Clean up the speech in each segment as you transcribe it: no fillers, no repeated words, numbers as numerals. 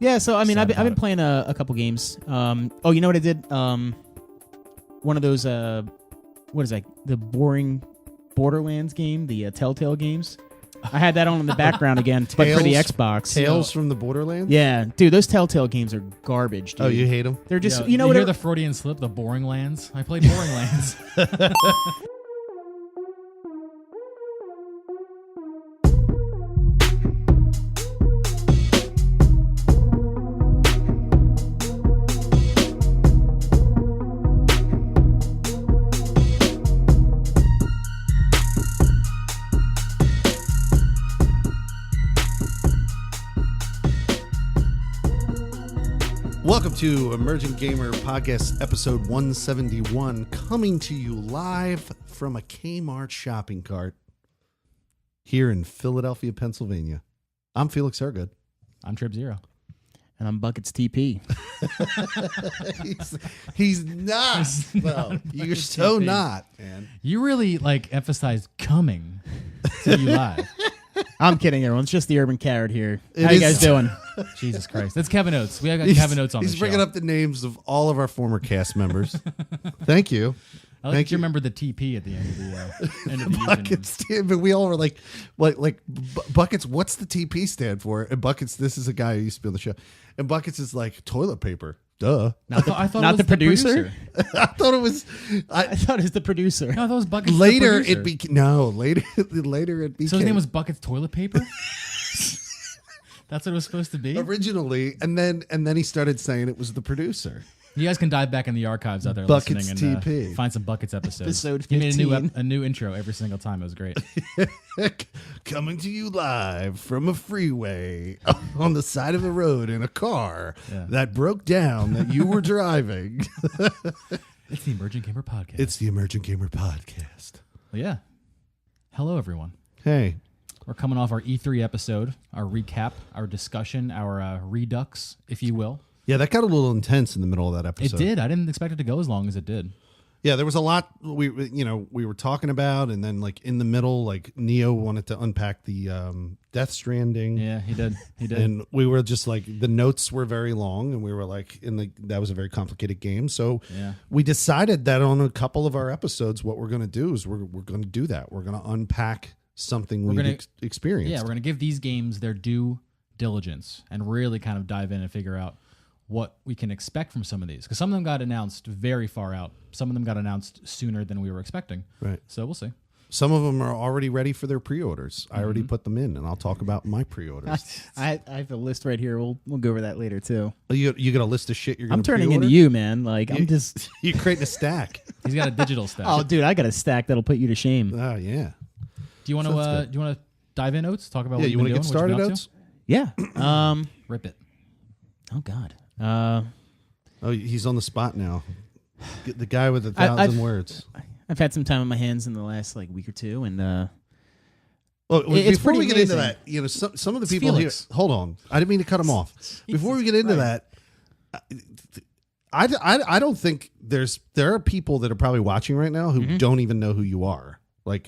Yeah, so I mean, Sad I've been about playing a couple games. Oh, you know what I did? One of those what is that? The BoringLands game, the Telltale games. I had that on in the background again, but for the Xbox. Tales from the Borderlands? Yeah, dude, those Telltale games are garbage, dude. Oh, you hate them? They're just, you know what? what? Hear the Freudian slip, the BoringLands? I played BoringLands. Welcome to Emergent Gamer Podcast, episode 171, coming to you live from a Kmart shopping cart here in Philadelphia, Pennsylvania. I'm Felix Hergood. I'm Trip Zero. And I'm Buckets TP. he's not. No, you're so TP. not, man. You really emphasized coming to you live. I'm kidding, everyone. It's just the Urban Carrot here. It How you is- guys doing? Jesus Christ. That's Kevin Oates. We have got Kevin Oates on the show. He's bringing up the names of all of our former cast members. Thank you. I like Thank that you you. remember the TP at the end of the end of the Buckets, but we all were like Buckets. What's the TP stand for? And Buckets, this is a guy who used to be on the show, and Buckets is like toilet paper. Duh. I thought not it was the producer? I thought it was. I thought it was the producer. No, that was Buckets. Later the it producer. later it became. So his name was Buckets Toilet Paper? That's what it was supposed to be? originally, and then he started saying it was the producer. You guys can dive back in the archives out there Buckets listening and TP. Find some Buckets episodes. Episode He made 15. a new intro every single time. It was great. Coming to you live from a freeway on the side of a road in a car Yeah. that broke down that you were driving. It's the Emergent Gamer Podcast. It's the Emergent Gamer Podcast. Well, yeah. Hello, everyone. Hey, We're coming off our E3 episode, our recap, our discussion, our redux, if you will. yeah, that got a little intense in the middle of that episode. It did. I didn't expect it to go as long as it did. Yeah, there was a lot we were talking about, and then in the middle, Neo wanted to unpack the Death Stranding. Yeah, he did. He did. And we were just the notes were very long, and we were that was a very complicated game. So Yeah. we decided that on a couple of our episodes, what we're going to do is we're going to do that. We're going to unpack something we experienced. Yeah, we're going to give these games their due diligence and really kind of dive in and figure out what we can expect from some of these. Because some of them got announced very far out. Some of them got announced sooner than we were expecting. Right. So we'll see. Some of them are already ready for their pre-orders. I Mm-hmm. already put them in, and I'll talk about my pre-orders. I have a list right here. We'll go over that later too. You got a list of shit you're going I'm to turning pre-order? into you, man. I'm just. You're creating a stack. He's got a digital stack. Oh, dude, I got a stack that'll put you to shame. Oh, yeah. Do you want to sounds good. dive in, Oates? Talk about Yeah, what you want to get started, up to? Oates? Yeah. Rip it. Oh God. Oh, he's on the spot now. The guy with 1,000 words. I've had some time on my hands in the last week or two, and Well, it's before we pretty get into amazing. that, some of the It's people Felix. here. Hold on, I didn't mean to cut him off. Before we get into that, I don't think there are people that are probably watching right now who don't even know who you are. I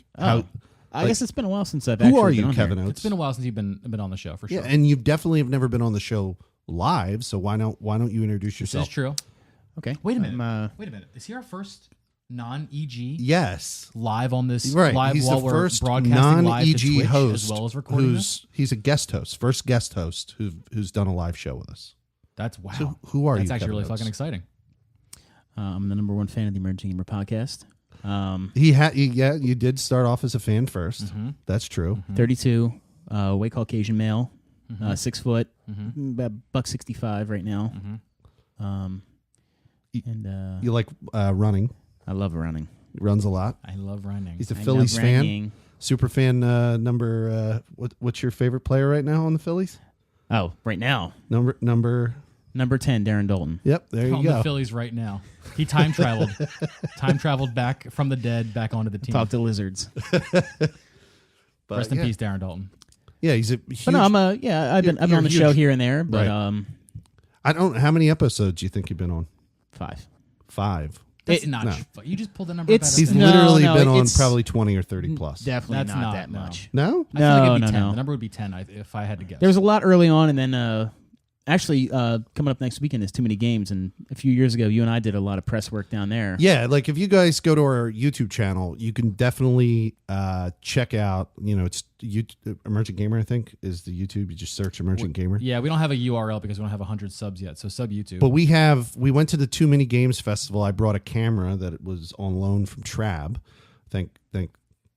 guess it's been a while since I've. Who actually are been you, on Kevin here. Oates? It's been a while since you've been on the show, for sure. Yeah, and you definitely have never been on the show live. So why don't you introduce This yourself? is true. Okay. Wait a minute. I'm, Wait a minute. Is he our first non-EG Yes, live on this right. live He's while the we're first broadcasting live to non-EG Twitch host as well as recording this? he's a guest host, first guest host who's done a live show with us. That's wow. So who are That's you? actually Kevin really Oates? fucking exciting. I'm the #1 fan of the Emerging Gamer Podcast. You did start off as a fan 1st. Mm-hmm. That's true. 32, white Caucasian male, 6 foot, about $165 right now. And You like running. I love running. He runs a lot. I love running. He's a I Phillies love fan. running. Super fan number what's your favorite player right now on the Phillies? Oh, right now, Number number 10, Darren Dalton. Yep, there you on go. the Phillies right now. He time traveled back from the dead back onto the team. Talk to lizards. But Rest in yeah. peace, Darren Dalton. Yeah, he's a huge, But no, I've been you're on the show huge. here and there, but Right. I don't how many episodes do you think you've been on? 5. 5. That's It- not. no. You just pulled the number. It's- out of He's thin No, air. literally no, been on it's- probably 20 or 30 plus. Definitely That's not not, that no. much. No? I feel like No, it'd be no, 10. no. The number would be 10 if I had to guess. There was a lot early on, and then Actually, coming up next weekend is Too Many Games, and a few years ago, you and I did a lot of press work down there. Yeah, like if you guys go to our YouTube channel, you can definitely check out. It's Emergent Gamer. I think is the YouTube. You just search Emergent Gamer. Yeah, we don't have a URL because we don't have 100 subs yet. So sub YouTube. But we went to the Too Many Games Festival. I brought a camera that was on loan from Trab.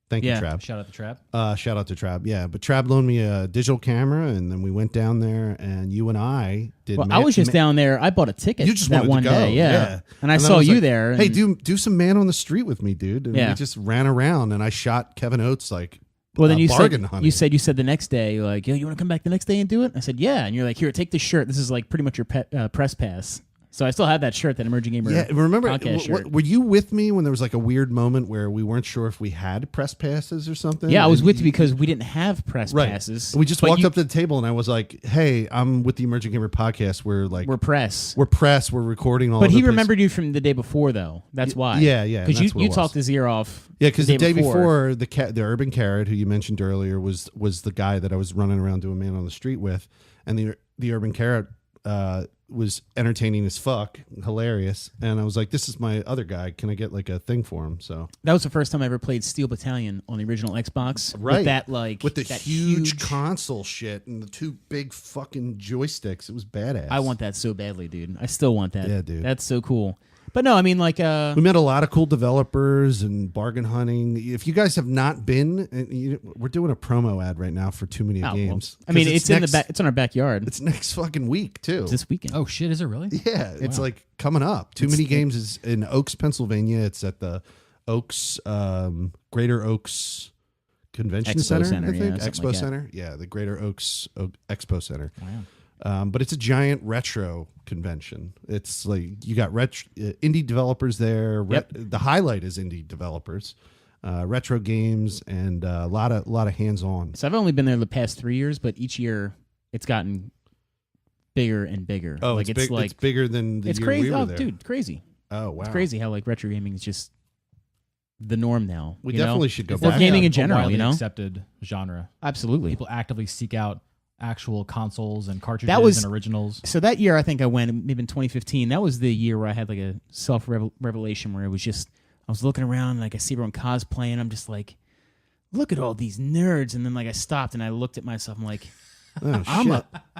Thank you, Trab. Shout out to Trab. Shout out to Trab. Yeah, but Trab loaned me a digital camera, and then we went down there, and you and I did. Well, I was just down there. I bought a ticket. You just that wanted one to go, day, yeah. And I then saw was you like, there. Hey, and- do some man on the street with me, dude. And we just ran around, and I shot Kevin Oates like. Well, then you bargain said hunting. you said the next day, like, yo, you want to come back the next day and do it? I said, yeah. And you're like, here, take this shirt. This is like pretty much your press pass. So I still have that shirt, that Emerging Gamer. Yeah, remember? podcast shirt. Were you with me when there was like a weird moment where we weren't sure if we had press passes or something? Yeah, I was And with you because we didn't have press right. passes. We just but walked you- up to the table, and I was like, "Hey, I'm with the Emerging Gamer podcast. We're press. We're recording all." But of he the remembered you from the day before, though. That's why. Yeah, Because that's what you it was. talked his ear off. Yeah, because the day before, the Urban Carrot, who you mentioned earlier, was the guy that I was running around doing man on the street with, and the Urban Carrot was entertaining as fuck, hilarious, and I was like, "This is my other guy. Can I get like a thing for him?" So That was the first time I ever played Steel Battalion on the original Xbox. right, With that like with the that huge console shit and the two big fucking joysticks, it was badass. I want that so badly, dude. I still want that. Yeah, dude. That's so cool. But no, I mean, like, We met a lot of cool developers and bargain hunting. If you guys have not been, we're doing a promo ad right now for Too Many well, Games. I mean, 'Cause it's in the back. It's in our backyard. It's next fucking week too. It's this weekend. Oh shit, is it really? Yeah, it's like coming up. Too Many Games is in Oaks, Pennsylvania. It's at the Oaks, Greater Oaks Convention Expo Center, Center, I think. yeah, something Expo like that. Center. Yeah, the Greater Oaks Expo Center. Wow. But it's a giant retro convention. It's like you got indie developers there. Yep. The highlight is indie developers, retro games, and a lot of hands-on. So I've only been there the past 3 years, but each year it's gotten bigger and bigger. Oh, like it's big, like it's bigger than the it's year crazy. we were Oh, there. dude, crazy. Oh, wow. It's crazy how like retro gaming is just the norm now. We you know? definitely should go It's back. Or gaming a in general, widely you know? accepted genre. Absolutely. People actively seek out actual consoles and cartridges That was- and originals. So that year, I think I went maybe in 2015. That was the year where I had like a self revelation where it was just I was looking around and like I see everyone cosplaying. I'm just like, look at all these nerds. And then like I stopped and I looked at myself. I'm like, Oh,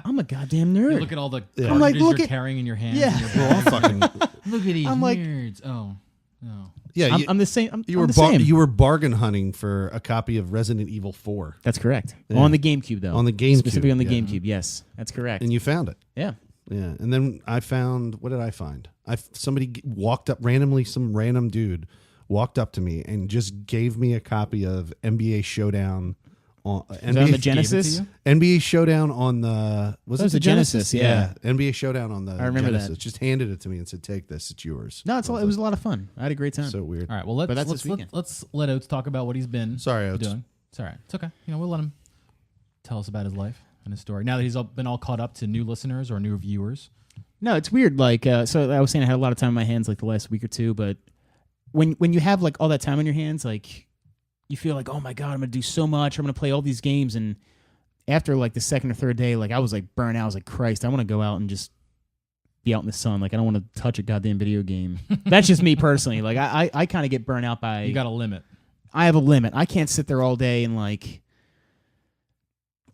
I'm a goddamn nerd. You look at all the Yeah. cartridges I'm like, look you're at- carrying in your hands. Yeah. And you're We're all fucking look at these I'm like- nerds. Oh, no. yeah. I'm the same. You I'm were the same. you were bargain hunting for a copy of Resident Evil 4, That's correct. Yeah. On the GameCube, though. On the GameCube, Specifically on the yeah. GameCube, yes. That's correct. and you found it. Yeah. Yeah, and then I found, what did I find? Somebody walked up randomly. Some random dude walked up to me and just gave me a copy of NBA Showdown. On Is that on the Gave Genesis? it to NBA Showdown on the That was the Genesis, yeah. NBA Showdown on the I remember Genesis. that. Just handed it to me and said, "Take this, it's yours." No, it was a lot of fun. I had a great time. so weird. All right. Well, But that's let's this weekend. let's let Oates talk about what he's been Sorry, Oates. doing. It's all right. It's okay. We'll let him tell us about his life and his story. Now that he's been all caught up to new listeners or new viewers. No, it's weird. Like, so I was saying I had a lot of time on my hands like the last week or two, but when you have like all that time on your hands, like you feel like, oh my God, I'm going to do so much. I'm going to play all these games. And after like the second or third day, like I was like burnt out. I was like, Christ, I want to go out and just be out in the sun. Like I don't want to touch a goddamn video game. That's just me personally. Like I kind of get burnt out by. You got a limit. I have a limit. I can't sit there all day and like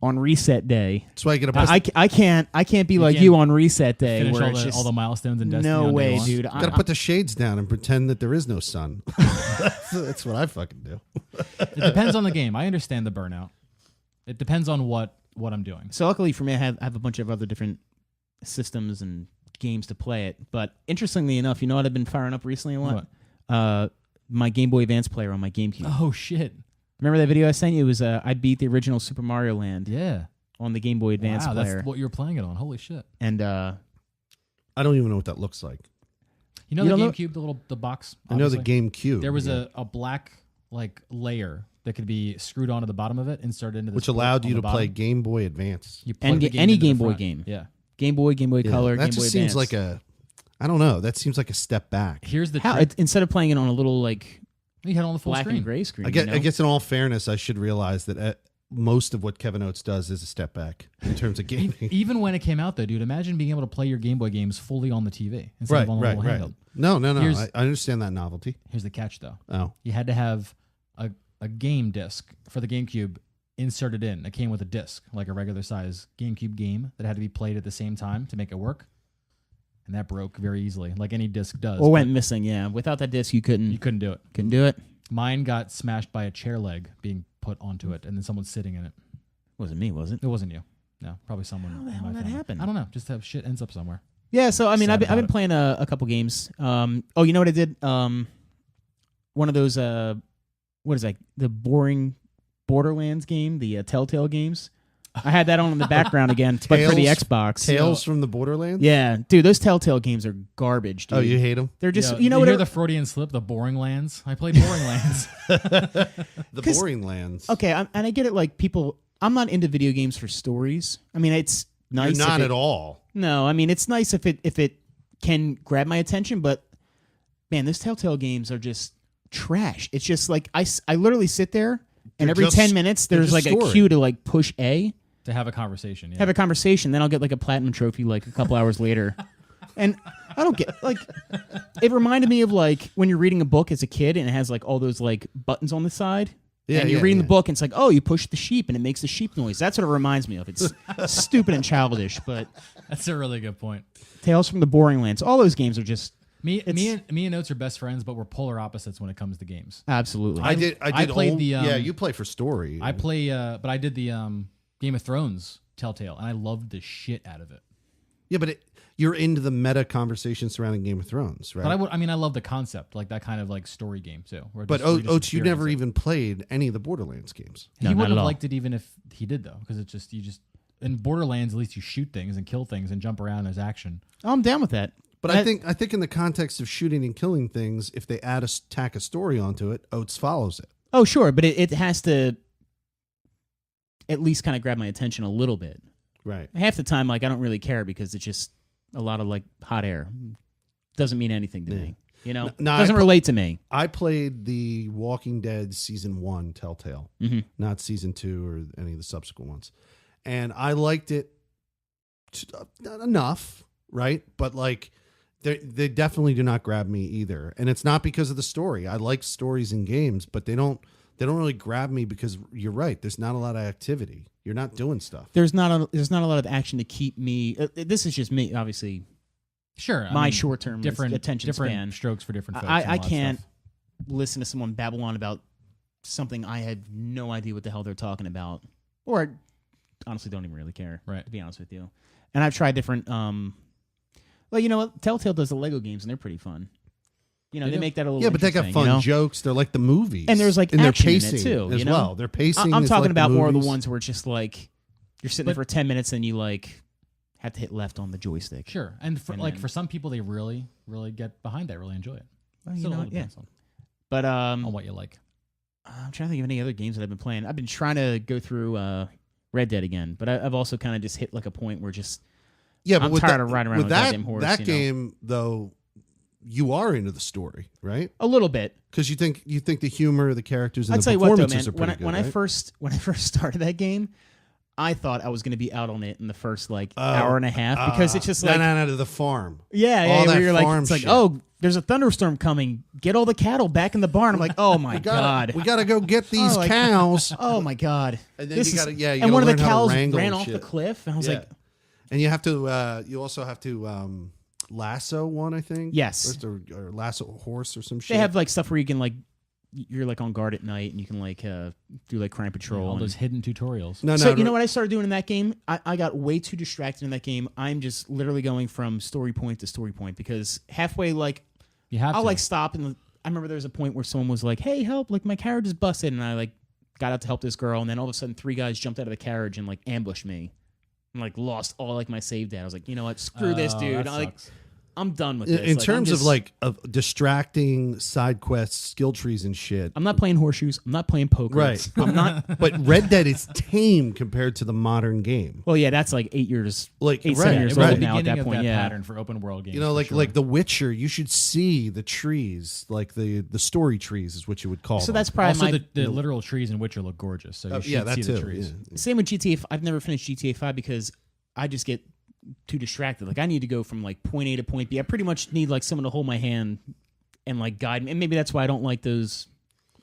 on reset day. That's why I get a I can't be like can't you on reset day Finish where all it's the, just all the milestones and Destiny. no on day way, one. dude. Got to put the shades down and pretend that there is no sun. That's what I fucking do. It depends on the game. I understand the burnout. It depends on what I'm doing. So luckily for me, I have a bunch of other different systems and games to play it. But interestingly enough, you know what I've been firing up recently a lot? My Game Boy Advance player on my GameCube. Oh shit! Remember that video I sent you? It was I beat the original Super Mario Land Yeah. on the Game Boy Advance Wow, player. that's what you're playing it on. Holy shit! And I don't even know what that looks like. You know You the don't know- GameCube, the box. I know the obviously? GameCube. There was yeah, a black like layer that could be screwed onto the bottom of it, inserted into this which port allowed on you the to play bottom. Game Boy Advance. You And plug the get any into the Game Boy front. game. Yeah. Game Boy Yeah, Color, that Game just Boy seems Advance. like I don't know. That seems like a step back. Here's the How, trick. instead of playing it on a little like You had it on the full black screen. and gray screen. I guess in all fairness, I should realize that most of what Kevin Oates does is a step back in terms of gaming. Even when it came out, though, dude, imagine being able to play your Game Boy games fully on the TV instead of on a little handheld. No. I understand that novelty. Here's the catch, though. Oh. You had to have a game disc for the GameCube inserted in. It came with a disc, like a regular size GameCube game that had to be played at the same time to make it work. And that broke very easily, like any disc does. Or went missing, yeah. Without that disc, you couldn't do it. Couldn't do it. Mine got smashed by a chair leg being put onto it, and then someone sitting in it. Wasn't me, was it? It wasn't you. No, probably someone. How the in hell my did that family. happen? I don't know. Just have shit ends up somewhere. Yeah, so I mean, I've been it. playing a couple games. You know what I did? One of those. What is that? The BoringLands game, the Telltale games. I had that on in the background again, but for the Xbox. Tales from the Borderlands? Yeah, dude, those Telltale games are garbage, dude. Oh, you hate them? They're just, Yeah, you know what? Hear the Freudian slip, the BoringLands. I played BoringLands. The BoringLands. Okay, and I get it. Like people, I'm not into video games for stories. I mean, it's nice. You're not at all. No, I mean it's nice if it can grab my attention, but man, those Telltale games are just trash. It's just like I literally sit there, and every 10 minutes there's like a cue to like push A. To have a conversation, yeah. Have a conversation, then I'll get like a platinum trophy like a couple hours later. And I don't get like it reminded me of like when you're reading a book as a kid and it has like all those like buttons on the side. Yeah, and you're reading the book and it's like, oh, you push the sheep and it makes the sheep noise. That's what it reminds me of. It's stupid and childish, but That's a really good point. Tales from the BoringLands. All those games are just Me and Oates are best friends, but we're polar opposites when it comes to games. absolutely. I did played the, yeah, you play for story. I play, but I did the Game of Thrones Telltale, and I loved the shit out of it. Yeah, but you're into the meta conversation surrounding Game of Thrones, right? But I love the concept, like that kind of like story game too. But Oates, you never even played any of the Borderlands games. He No, not wouldn't at have all. liked it even if he did though, because it's just in Borderlands at least you shoot things and kill things and jump around. There's action. Oh, I'm down with that. But I think in the context of shooting and killing things, if they tack a story onto it, Oates follows it. Oh, sure, but it has to at least kind of grab my attention a little bit. Right. Half the time, like I don't really care because it's just a lot of like hot air. Doesn't mean anything to me. You know, No, doesn't relate to me. I played the Walking Dead season 1 Telltale, not season 2 or any of the subsequent ones, and I liked it not enough, right? But like, they definitely do not grab me either, and it's not because of the story. I like stories in games, but they don't really grab me because you're right. There's not a lot of activity. You're not doing stuff. There's not a lot of action to keep me. This is just me, obviously. Sure, My short-term different attention span. strokes for different folks. I can't listen to someone babble on about something I had no idea what the hell they're talking about, or honestly don't even really care. Right. To be honest with you, and I've tried different. Well, you know what? Telltale does the Lego games, and they're pretty fun. You know, they make that a little. Yeah, but they got interesting, fun you know? jokes. They're like the movies, And there's like and their action in it, pacing too, as you know? well. Their pacing. I'm is talking like about more of the movies. ones where it's just like you're sitting there for 10 minutes and you like have to hit left on the joystick. Sure, and for, And like then- for some people, they really, really get behind that, really enjoy it. Well, you So it know, all yeah. depends But on what you like. I'm trying to think of any other games that I've been playing. I've been trying to go through Red Dead again, but I've also kind of just hit like a point where just Yeah, but I'm with tired that, of riding around with with a that goddamn horse, that you know? game though. You are into the story, right? a little bit. Because you think the humor, the characters, and I'll the tell you what though, performances man. are pretty good. When right? I first started that game, I thought I was going to be out on it in the first like hour and a half because it's just like no, to the farm. yeah, all where that you're like farm it's like shit. oh, there's a thunderstorm coming. Get all the cattle back in the barn. I'm like, oh my god. We gotta go get these like- cows. Oh my god! And then This you is- gotta- yeah, you and one of gotta the learn how to cows wrangle ran and off shit. the cliff, and I was Yeah. like, And you have to. You also have to lasso one, I think. Yes. Or lasso a horse or some shit. they have like stuff where you can like you're like on guard at night and you can like do like crime patrol. All and- those hidden tutorials. no. so you know what I started doing in that game? I got way too distracted in that game. I'm just literally going from story point to story point because halfway like You have I'll to. like stop and I remember there was a point where someone was like, "Hey, help! Like my carriage is busted," and I like got out to help this girl, and then all of a sudden 3 guys jumped out of the carriage and like ambushed me, and like lost all like my save data. I was like, you know what? Screw this, Oh, dude. that I, like sucks. I'm done with this. In Like, terms of distracting side quests, skill trees and shit. I'm not playing horseshoes. I'm not playing poker. Right. I'm not. But Red Dead is tame compared to the modern game. Well, yeah, that's like 8 years. Like, 7 right, years It was old the now at beginning that of point. that Yeah. pattern for open world games. You know, for like sure. like The Witcher, you should see the trees, like the story trees is what you would call So them. that's probably also my. the literal trees in Witcher look gorgeous. So you should yeah, that see too. the trees. Yeah. Same with GTA. I've never finished GTA 5 because I just get too distracted. Like I need to go from like point A to point B. I pretty much need like someone to hold my hand and like guide me. And maybe that's why I don't like those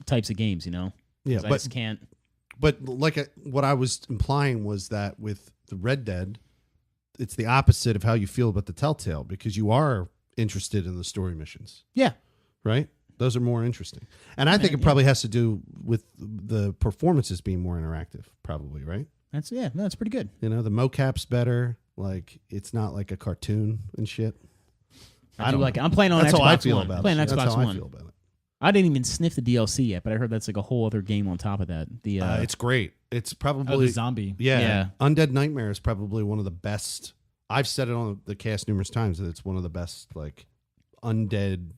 types of games. You know? Yeah, 'Cause I just can't. But like what I was implying was that with the Red Dead, it's the opposite of how you feel about the Telltale because you are interested in the story missions, Yeah. right? Those are more interesting. And I think it probably has to do with the performances being more interactive, probably, right? That's pretty good. You know, the mocap's better. Like, it's not like a cartoon and shit. I do like it. I'm playing on That's Xbox how I feel One. about it. Playing That's Xbox how I One. feel about it. I didn't even sniff the DLC yet, but I heard that's like a whole other game on top of that. The It's great. It's Oh, probably the zombie. yeah. Undead Nightmare is probably one of the best. I've said it on the cast numerous times that it's one of the best like undead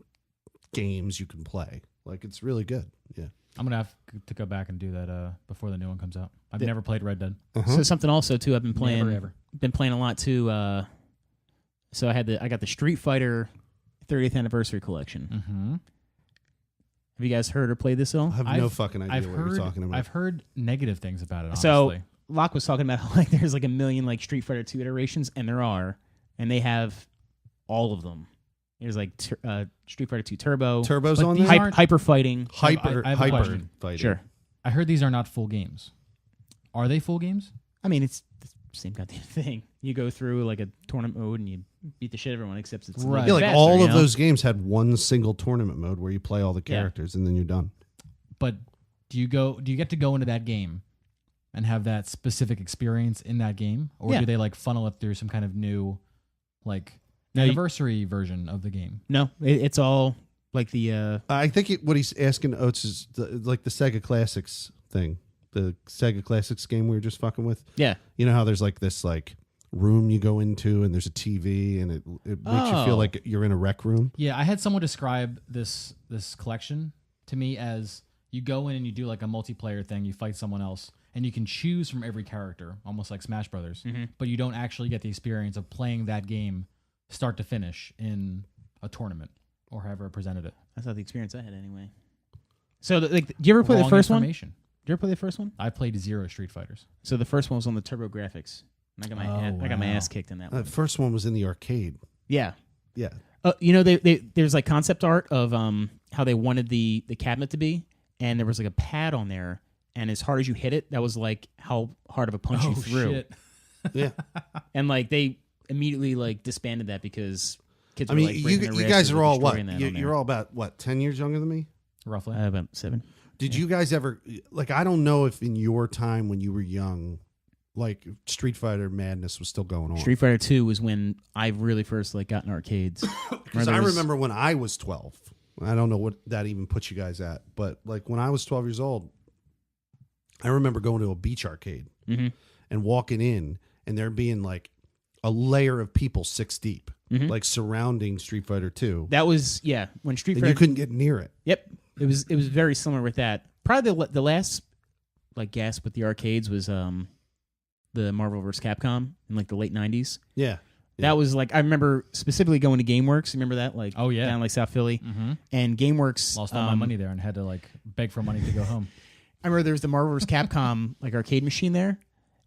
games you can play. Like it's really good. Yeah. I'm gonna have to go back and do that before the new one comes out. I've never played Red Dead. Uh-huh. So something also too. I've been playing. Never, ever. Been playing a lot too. So I got the Street Fighter 30th anniversary collection. Mm-hmm. Have you guys heard or played this at all? I have no fucking idea what you're talking about. I've heard negative things about it. Honestly. So Locke was talking about how like there's like a million like Street Fighter 2 iterations, and there are, and they have all of them. There's like Street Fighter 2 Turbo, Turbo's But on these there. aren't- hyper fighting. Hyper I have a hyper question. fighting. Sure. I heard these are not full games. Are they full games? I mean, it's the same goddamn thing. You go through like a tournament mode and you beat the shit out of everyone, except it's a little Right. bit Yeah, like faster, all you of know? those games had one single tournament mode where you play all the Yeah. characters and then you're done. But do you get to go into that game and have that specific experience in that game, or Yeah. do they like funnel it through some kind of new like No, you- anniversary version of the game? No, it's all like the I think what he's asking Oates is like the Sega Classics thing, the Sega Classics game we were just fucking with. yeah. You know how there's like this like room you go into and there's a TV and it makes you feel Oh. like you're in a rec room. Yeah, I had someone describe this collection to me as you go in and you do like a multiplayer thing, you fight someone else, and you can choose from every character, almost like Smash Brothers, but you don't actually get the experience of playing that game start to finish in a tournament or however it presented it. That's not the experience I had anyway. So, like, do you ever play the Wrong first one? information. Did you ever play the first one? I played 0 Street Fighters. So the first one was on the Turbo Graphics. And I got my I got my wow. ass kicked in that one. The first one was in the arcade. Yeah. Yeah. You know, there's like concept art of how they wanted the cabinet to be, and there was like a pad on there, and as hard as you hit it, that was like how hard of a punch you threw. Shit. Yeah. And like they immediately like disbanded that because kids I were mean, like breaking their you wrists guys or are all what? destroying that on there. You're all about what? 10 years younger than me? Roughly. About 7. Did you guys ever like? I don't know if in your time when you were young, like Street Fighter madness was still going on. Street Fighter 2 was when I really first like got in arcades. Because I remember when I was 12. I don't know what that even puts you guys at, but like when I was 12 years old, I remember going to a beach arcade Mhm. and walking in, and there being like a layer of people 6 deep, like surrounding Street Fighter 2, That was when Street and Fighter. you couldn't get near it. Yep, it was very similar with that. Probably the last like gasp with the arcades was the Marvel vs. Capcom in like the late 90s. Yeah. That was like I remember specifically going to GameWorks. Remember that? Like Oh, yeah. down like South Philly. Mm-hmm. And GameWorks Lost all my money there and had to like beg for money to go home. I remember there was the Marvel vs. Capcom like arcade machine there,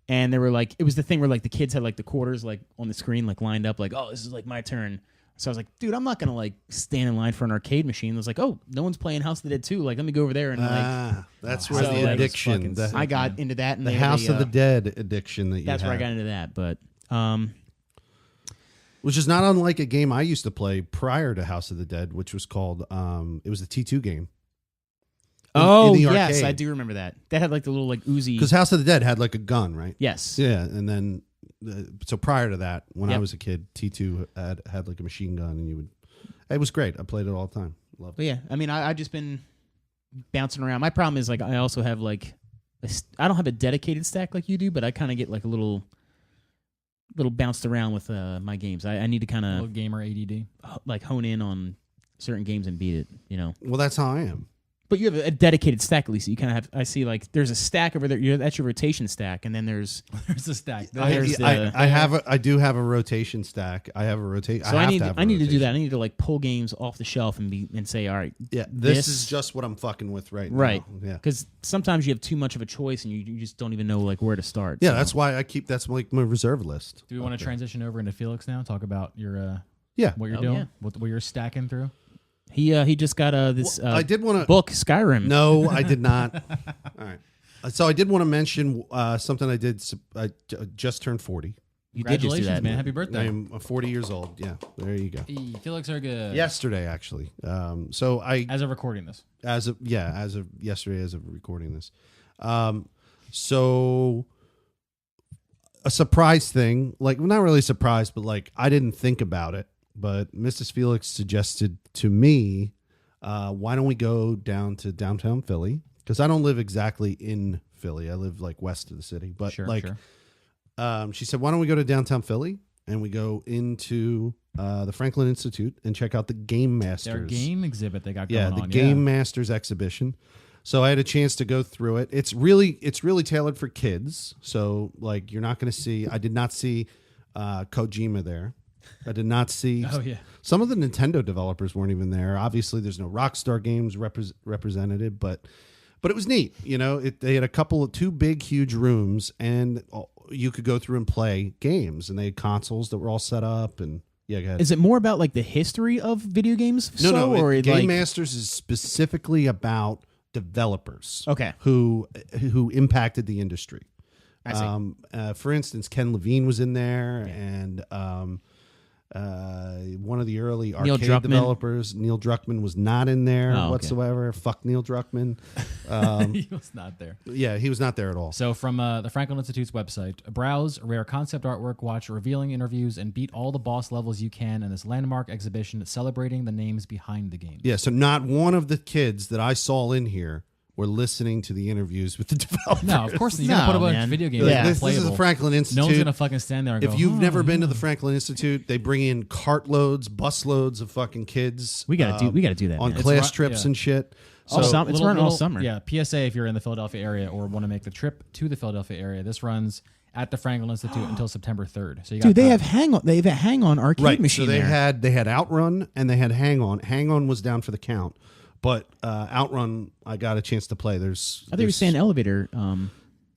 and they were like it was the thing where like the kids had like the quarters like on the screen like lined up like oh this is like my turn. So I was like, dude, I'm not gonna like stand in line for an arcade machine. I was like, oh, no one's playing House of the Dead 2. Like, let me go over there and That's Oh, where so, the like, addiction, fucking the, sick. I got into that. And the they had House of the Dead addiction that you That's where I had. got into that. But Which is not unlike a game I used to play prior to House of the Dead, which was called it was the T2 game. oh the yes, arcade. I do remember that. That had like the little like Uzi. Because House of the Dead had like a gun, right? Yes. Yeah, and then so prior to that, when I Yep. was a kid, T2 had like a machine gun, and you would. It was great. I played it all the time. Loved it. But yeah, I mean, I just been bouncing around. My problem is like I also have like I don't have a dedicated stack like you do, but I kind of get like a little little bounced around with my games. I need to kind Little of gamer ADD. like hone in on certain games and beat it. Well, that's how I am. But you have a dedicated stack at least. So you kind of have. I see like there's a stack over there. That's your rotation stack, and then there's There's a stack. I do have a rotation stack. I have a rotation. so I need to do that. I need to like pull games off the shelf and say, all right, Yeah, this is just what I'm fucking with right now. right. Yeah. Because sometimes you have too much of a choice and you just don't even know like where to start. Yeah, so. that's why that's like my reserve list. Do we want to transition over into Felix now? Talk about your Yeah. what you're Oh, doing, yeah. what you're stacking through. He just got this I did want to book Skyrim. No, I did not. All right. So I did want to mention something I did. I just turned 40. You did just do Congratulations, that, man! Happy birthday. I'm 40 years old. Yeah, there you go. Hey, Felix are good. Yesterday, actually. So I As of recording this. as of yesterday, as of recording this. So a surprise thing, like not really a surprise, but like I didn't think about it. But Mrs. Felix suggested to me, why don't we go down to downtown Philly? Because I don't live exactly in Philly. I live like west of the city. But Sure. she said, why don't we go to downtown Philly and we go into the Franklin Institute and check out the Game Masters. Their game exhibit they got Yeah, going the on. Game Masters exhibition. So I had a chance to go through it. It's really tailored for kids. So like you're not going to see. I did not see Kojima there. I did not see. Oh yeah. Some of the Nintendo developers weren't even there. Obviously, there's no Rockstar Games represented, but it was neat. They had two big, huge rooms, and you could go through and play games. And they had consoles that were all set up. And yeah, go ahead. Is it more about like the history of video games? No. Game like, Masters is specifically about developers. Okay. Who impacted the industry. I see. For instance, Ken Levine was in there, and one of the early Neil arcade Druckmann. developers, Neil Druckmann, was not in there Oh, okay. whatsoever. Fuck Neil Druckmann. He was not there. Yeah, he was not there at all. So from the Franklin Institute's website, browse rare concept artwork, watch revealing interviews, and beat all the boss levels you can in this landmark exhibition celebrating the names behind the game. Yeah, so not one of the kids that I saw in here were listening to the interviews with the developers. No, of course you're gonna No, put a bunch man. of video games. Like, that are this is playable. the Franklin Institute. No one's gonna fucking stand there and If go, you've never been to the Franklin Institute, they bring in cartloads, busloads of fucking kids. We gotta do that on man. class It's trips yeah. and shit. All So summer. It's running all summer. Yeah, PSA if you're in the Philadelphia area or want to make the trip to the Philadelphia area. This runs at the Franklin Institute until September 3rd. So you got Dude, they time. have Hang On arcade right, machine so they there. had Outrun and they had Hang On. Hang On was down for the count, but Outrun I got a chance to play. I thought you were saying elevator.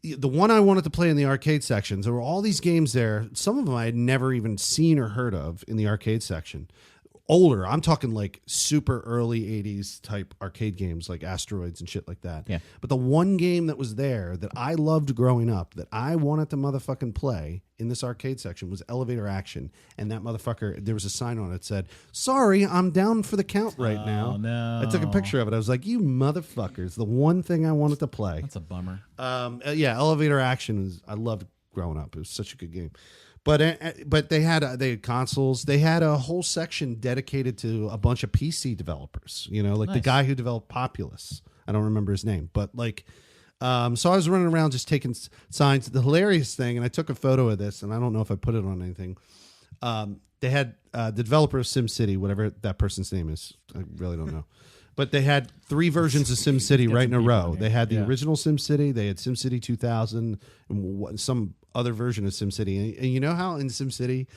The one I wanted to play in the arcade sections. There were all these games there. Some of them I had never even seen or heard of in the arcade section. Older, I'm talking like super early 80s type arcade games like Asteroids and shit like that. Yeah. But the one game that was there that I loved growing up that I wanted to motherfucking play in this arcade section was Elevator Action. And that motherfucker, there was a sign on it that said, sorry, I'm down for the count right now. No. I took a picture of it. I was like, you motherfuckers, the one thing I wanted to play. That's a bummer. Yeah, Elevator Action I loved growing up. It was such a good game. But they had consoles. They had a whole section dedicated to a bunch of PC developers. Like the Nice. guy who developed Populous. I don't remember his name, but like, so I was running around just taking signs. The hilarious thing, and I took a photo of this, and I don't know if I put it on anything. They had the developer of SimCity, whatever that person's name is. I really don't know. But they had 3 versions of SimCity right in a some people row. in here. They had the Yeah. original SimCity, they had SimCity 2000, and some other version of SimCity. And you know how in SimCity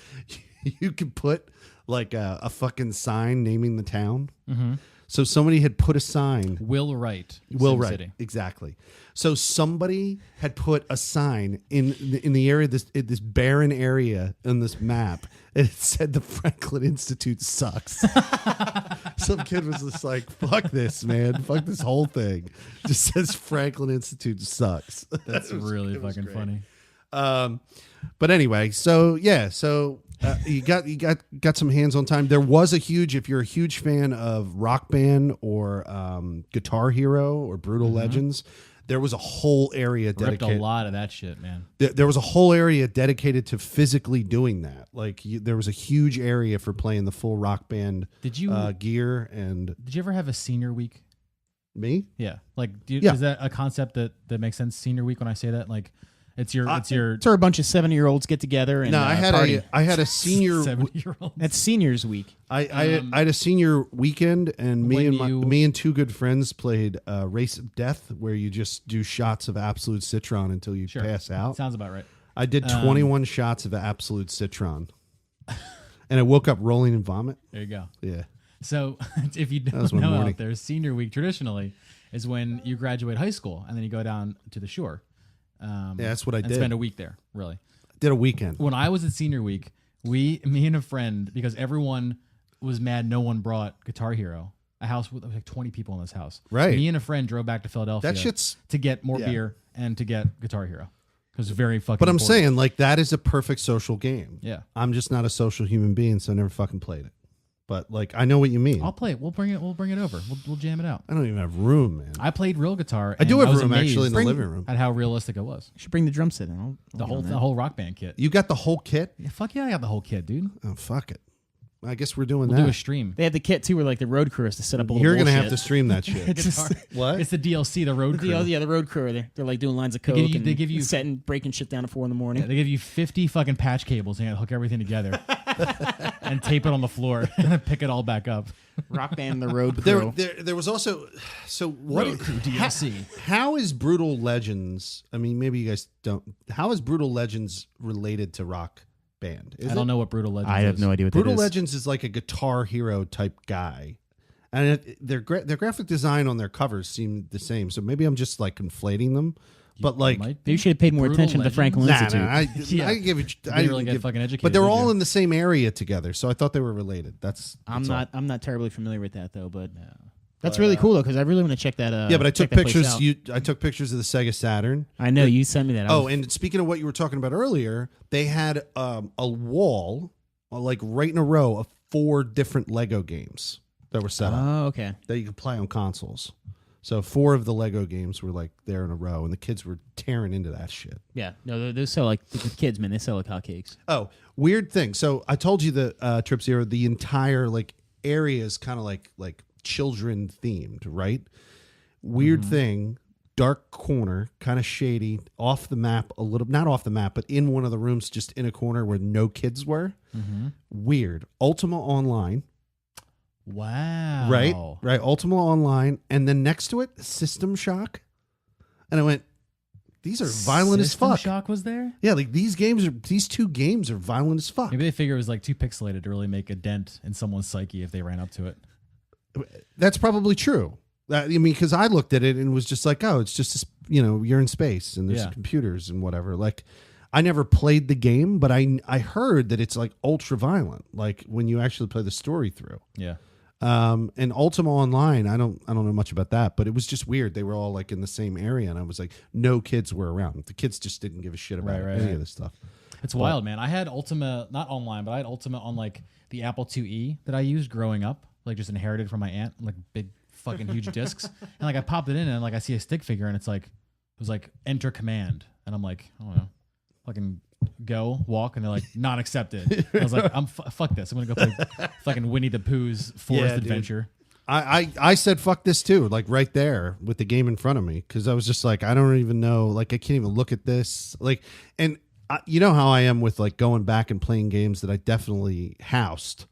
you could put like a fucking sign naming the town? Mm-hmm. So somebody had put a sign. Will Wright. Will SimCity. Wright, exactly. So somebody had put a sign in the area, this barren area in this map. And it said the Franklin Institute sucks. Some kid was just like, "Fuck this, man! Fuck this whole thing." Just says Franklin Institute sucks. That's It was- really it was fucking great. funny. But anyway, so yeah, you got some hands-on time. There was if you're a huge fan of Rock Band or Guitar Hero or Brutal Legends, there was a whole area Ripped dedicated. a lot of that shit, man. There was a whole area dedicated to physically doing that. Like there was a huge area for playing the full Rock Band Did you gear. And did you ever have a senior week? me, Yeah. Like Yeah. is that a concept that makes sense? Senior week when I say that, like It's your It's where a bunch of 70-year-olds get together and No, I party. had a senior. 70-year-old. That's seniors week. I had a senior weekend, and me When and two good friends played Race of Death, where you just do shots of Absolute Citron until you pass out. Sounds about right. I did 21 shots of Absolute Citron, and I woke up rolling in vomit. There you go. Yeah. So if you was don't one know morning. out there, senior week traditionally is when you graduate high school and then you go down to the shore. Yeah, that's what I and did. spend a week there, really. Did a weekend. When I was at senior week, me and a friend, because everyone was mad no one brought Guitar Hero, a house with like 20 people in this house. Right. Me and a friend drove back to Philadelphia That shit's. to get more yeah. beer and to get Guitar Hero. Because it's very fucking But I'm important. saying, like, that is a perfect social game. Yeah. I'm just not a social human being, so I never fucking played it. But like, I know what you mean. I'll play it. We'll bring it over. We'll jam it out. I don't even have room, man. I played real guitar. I do and have was room amazed actually in the living room. at how realistic it was. You should bring the drum set in. The whole rock band kit. You got the whole kit? Yeah, fuck yeah, I got the whole kit, dude. Oh, fuck it. I guess we're doing We'll that. do a stream. They had the kit too, where like the road crew has to set up all You're the gonna bullshit. have to stream that shit. It's just, What? It's the DLC, the road crew. the road crew. They're like doing lines of coke. They give you setting, breaking shit down at 4 a.m. Yeah, they give you 50 fucking patch cables and you gotta hook everything together and tape it on the floor and then pick it all back up. Rock band, the road But crew. there was also what Road Crew DLC. How is Brutal Legends? I mean, maybe you guys don't. How is Brutal Legends related to Rock Band? I don't know what Brutal Legends is. I have no idea what Brutal that is. Legends is like a Guitar Hero type guy, and their graphic design on their covers seem the same. So maybe I'm just like conflating them. But like, Might be. You should have paid more Brutal attention to the Franklin Legends? Institute. I give it. You I didn't really get give, fucking educated. but they were did all you? in the same area together, so I thought they were related. I'm that's not terribly familiar with that though, but that's really cool though because I really want to check that. Yeah, but I took check that place pictures. out. I took pictures of the Sega Saturn. I know you sent me that. Oh, and speaking of what you were talking about earlier, they had a wall, like right in a row of 4 different Lego games that were set up oh, okay. that you could play on consoles. So 4 of the Lego games were like there in a row, and the kids were tearing into that shit. Yeah, no, they sell like the kids, man. They sell like hotcakes. Oh, weird thing. So I told you the Trip Zero, the entire like area is kind of like children themed, right? Weird thing. Dark corner, kind of shady, off the map a little, not off the map, but in one of the rooms, just in a corner where no kids were. Weird. Ultima Online, Wow. right? Ultima Online, and then next to it, System Shock. And I went, these are violent as System fuck. Shock was there? Yeah, like these 2 games are violent as fuck. Maybe they figure it was like too pixelated to really make a dent in someone's psyche if they ran up to it. That's probably true. I mean, because I looked at it and was just like, oh, it's just, you're in space and there's Yeah. computers and whatever. Like, I never played the game, but I heard that it's like ultra violent, like when you actually play the story through. Yeah. And Ultima Online, I don't know much about that, but it was just weird. They were all like in the same area, and I was like, no kids were around. The kids just didn't give a shit about any of this stuff. It's wild, man. I had Ultima, not online, but I had Ultima on like the Apple IIe that I used growing up, like just inherited from my aunt, like big fucking huge discs. And like I popped it in and like I see a stick figure and it was like enter command. And I'm like, I don't know, fucking go, walk, and they're like, not accepted. I was like, fuck this. I'm going to go play fucking Winnie the Pooh's Forest Adventure. I said fuck this too, like right there with the game in front of me, because I was just like, I don't even know, like I can't even look at this, like, and you know how I am with like going back and playing games that I definitely housed.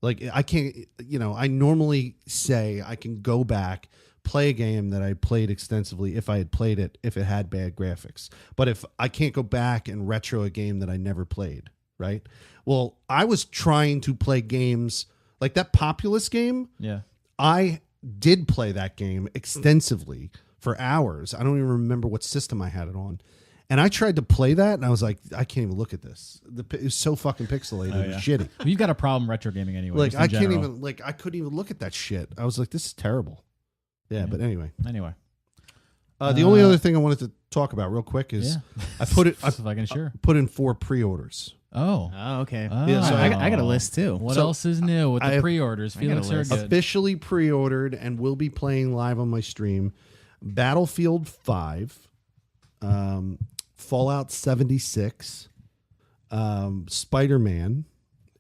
Like I can't, I normally say I can go back, play a game that I played extensively if I had played it, if it had bad graphics. But if I can't go back and retro a game that I never played, right? Well, I was trying to play games like that Populous game. Yeah. I did play that game extensively for hours. I don't even remember what system I had it on. And I tried to play that, and I was like, I can't even look at this. It was so fucking pixelated and shitty. Well, you've got a problem retro gaming anyway. Like, just in I can't general. even, like, I couldn't even look at that shit. I was like, this is terrible. Yeah, but anyway. Anyway. The only other thing I wanted to talk about real quick is I put in 4 pre-orders. Oh. Oh, okay. Oh. Yeah, so I got a list too. What So, else is new with I the have- pre-orders? I got a Felix are list. good. Officially pre-ordered and will be playing live on my stream Battlefield 5, Fallout 76, Spider-Man,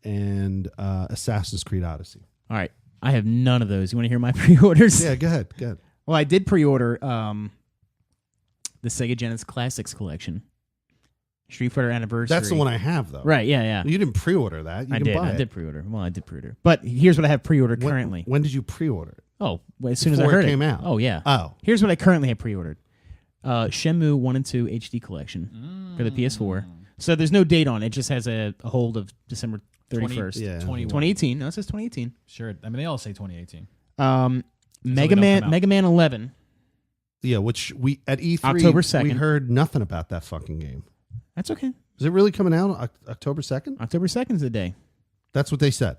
and Assassin's Creed Odyssey. All right. I have none of those. You want to hear my pre-orders? Yeah, go ahead. Well, I did pre-order the Sega Genesis Classics collection. Street Fighter Anniversary. That's the one I have, though. Right, yeah. You didn't pre-order that. You can buy I it. did pre-order. Well, I did pre-order. But here's what I have pre-ordered currently. When did you pre-order it? Oh, well, as soon as I Before heard it came out. Oh, yeah. Oh. Here's what I currently have pre-ordered. Shenmue 1 and 2 HD collection for the PS4. So there's no date on it. It just has a hold of December 31st. 2018. No, it says 2018. Sure. I mean, they all say 2018. Mega Man 11. Yeah, which we at E3 October 2nd. we heard nothing about that fucking game. That's okay. Is it really coming out October 2nd? October 2nd is the day. That's what they said.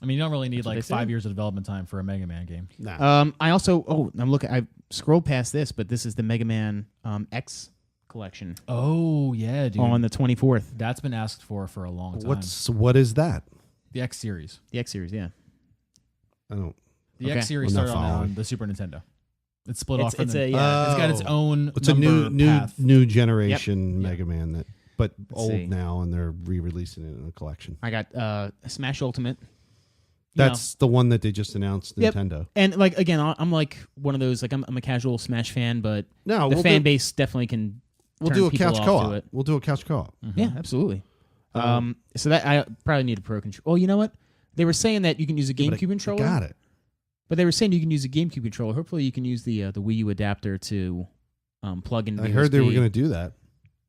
I mean, you don't really need That's what like they said. 5 years of development time for a Mega Man game. Nah. I also, I'm looking, I scrolled past this, but this is the Mega Man X collection Oh, yeah, dude. on the 24th. That's been asked for a long time. What is that? The X series? The X series, yeah. I don't. The Okay. X series I'm not started on following. the Super Nintendo. It's split off. It's from a the, yeah. It's got its own. It's a number path. new generation Yep. Mega Man but old see. now, and they're re-releasing it in a collection. I got Smash Ultimate. You That's the one that they just announced. Yep. Nintendo. And like again, I'm like one of those like I'm a casual Smash fan, but No, the fan base definitely can. We'll turn do a people couch off co-op. to it. We'll do a couch co-op. Yeah, absolutely. So that I probably need a pro controller. Well, you know what? They were saying that you can use a But I GameCube controller. Got it. But they were saying you can use a GameCube controller. Hopefully, you can use the Wii U adapter to plug in. I heard they were going to do that.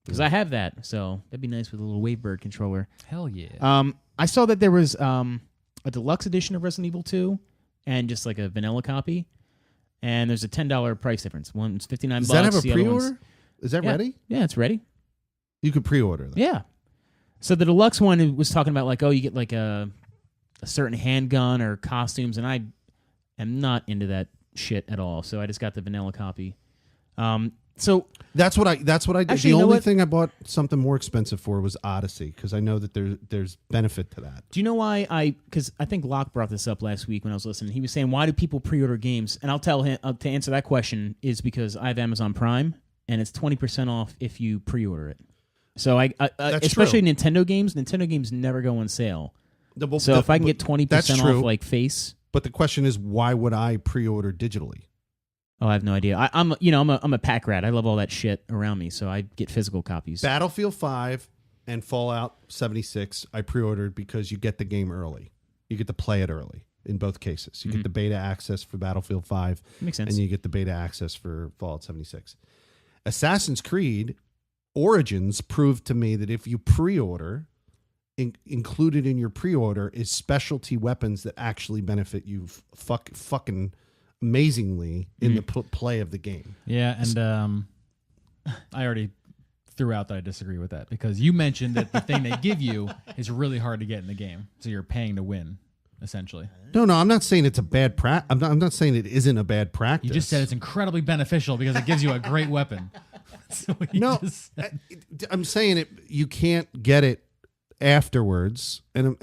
because I have that, so that'd be nice with a little Wavebird controller. Hell yeah. I saw that there was a deluxe edition of Resident Evil 2 and just like a vanilla copy, and there's a $10 price difference. One's $59. Does that have a the other one's- pre-order? Is that Yeah. ready? Yeah, it's ready. You could pre-order that. Yeah. So the deluxe one was talking about like, oh, you get like a certain handgun or costumes, and I am not into that shit at all. So I just got the vanilla copy. So That's what I did. Actually, The you know only what? thing I bought something more expensive for was Odyssey, because I know that there's benefit to that. do you know why because I think Locke brought this up last week when I was listening. He was saying, why do people pre-order games? And I'll tell him to answer that question is because I have Amazon Prime, and it's 20% off if you pre-order it. So I That's especially true. Nintendo games never go on sale. The- So if I can get that's 20% true. off like Face, But the question is, why would I pre-order digitally? oh, I have no idea. I'm a pack rat. I love all that shit around me, so I get physical copies. Battlefield 5 and Fallout 76, I pre-ordered because you get the game early. You get to play it early in both cases. You get the beta access for Battlefield 5, Makes sense. and you get the beta access for Fallout 76. Assassin's Creed Origins proved to me that if you pre-order, included in your pre-order is specialty weapons that actually benefit you fucking amazingly in the play of the game. Yeah, and I already threw out that I disagree with that because you mentioned that the thing they give you is really hard to get in the game, so you're paying to win, essentially. No, I'm not saying it's a bad I'm not saying it isn't a bad practice. You just said it's incredibly beneficial because it gives you a great weapon. That's what you No, just said. I'm saying it. You can't get it afterwards. And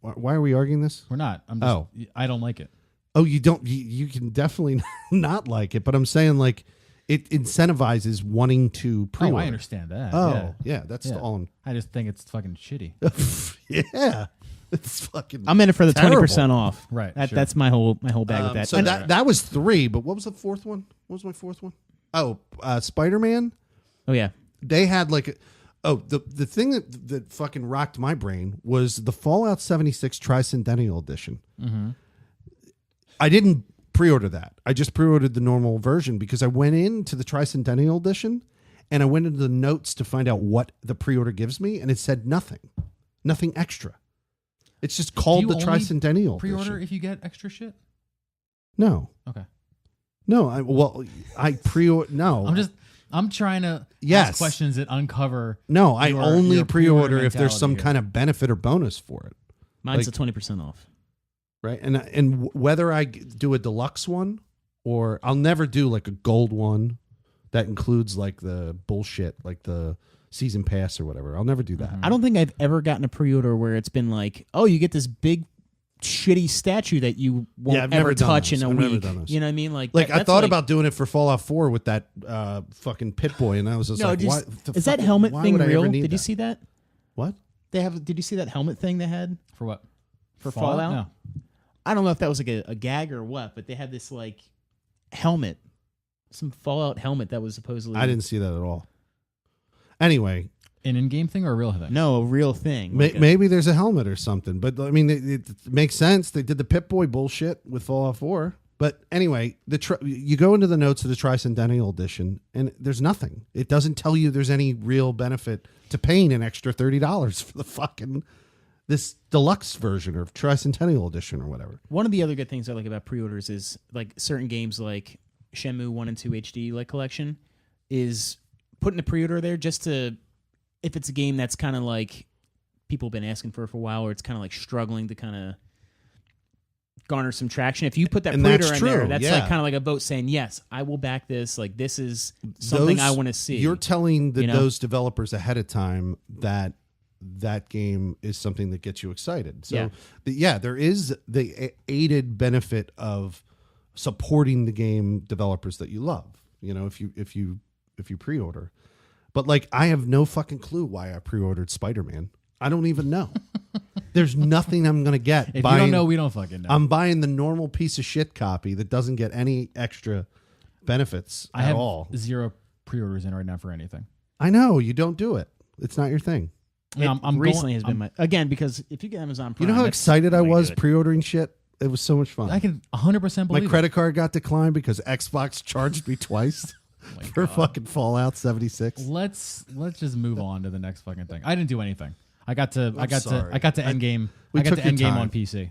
why are we arguing this? We're not. I'm just, I don't like it. Oh, you don't. You can definitely not like it. But I'm saying like it incentivizes wanting to pre-order. Oh, I understand that. Oh, yeah. That's Yeah. all. I just think it's fucking shitty. Yeah, it's fucking. I'm in it for the terrible. 20% off. Right, That, sure. That's my whole bag with that. So And- that was 3. But what was the 4th one? What was my 4th one? Oh, Spider-Man. oh yeah. They had like the thing that fucking rocked my brain was the Fallout 76 Tricentennial Edition. Mm-hmm. I didn't pre-order that. I just pre-ordered the normal version because I went into the Tricentennial Edition and I went into the notes to find out what the pre-order gives me, and it said nothing extra. It's just called you the only Tricentennial Pre-order Edition. if you get extra shit? No, Okay. no. I pre-order. No, I'm trying to Yes. ask questions that uncover. no. I your- only your pre-order pre-order if there's some mentality kind of benefit or bonus for it. Mine's like- the 20% off. Right. And whether I do a deluxe one or I'll never do like a gold one that includes like the bullshit, like the season pass or whatever. I'll never do that. I don't think I've ever gotten a pre-order where it's been like, oh, you get this big shitty statue that you won't Yeah, I've never ever done touch those. in a I've never week. done those. You know what I mean? Like Like I that's thought about doing it for Fallout 4 with that fucking pit boy, and I was just No, like, just, why, the is that fuck- helmet why thing would I ever real? need Did you that? see that? What? Did you see that helmet thing they had For what? for Fallout? No. I don't know if that was like a gag or what, but they had this like helmet, some Fallout helmet that was supposedly. I didn't see that at all. Anyway, An in-game thing or a real thing? No, a real thing. Maybe there's a helmet or something, but I mean, it makes sense. They did the Pip-Boy bullshit with Fallout 4. But anyway, you go into the notes of the Tricentennial Edition, and there's nothing. It doesn't tell you there's any real benefit to paying an extra $30 for the fucking this deluxe version or Tricentennial Edition or whatever. One of the other good things I like about pre-orders is like certain games like Shenmue 1 and 2 HD like collection is putting a pre-order there just to, if it's a game that's kind of like people have been asking for a while, or it's kind of like struggling to kind of garner some traction. If you put that pre-order in there, that's like kind of like a vote saying, yes, I will back this. Like, this is something I want to see. You're telling those developers ahead of time that that game is something that gets you excited. So there is the aided benefit of supporting the game developers that you love. You know, if you pre-order. But like, I have no fucking clue why I pre-ordered Spider-Man. I don't even know. There's nothing I'm going to get. If you don't know, we don't fucking know. I'm buying the normal piece of shit copy that doesn't get any extra benefits at all. I have 0 pre-orders in right now for anything. I know. You don't do it. It's not your thing. Recently has been again, because if you get Amazon Prime, you know how excited I was pre-ordering shit? It was so much fun. I can 100% believe my credit card got declined because Xbox charged me twice. For fucking Fallout 76. Let's just move on to the next fucking thing. I didn't do anything. I got to Endgame. I got to Endgame on PC.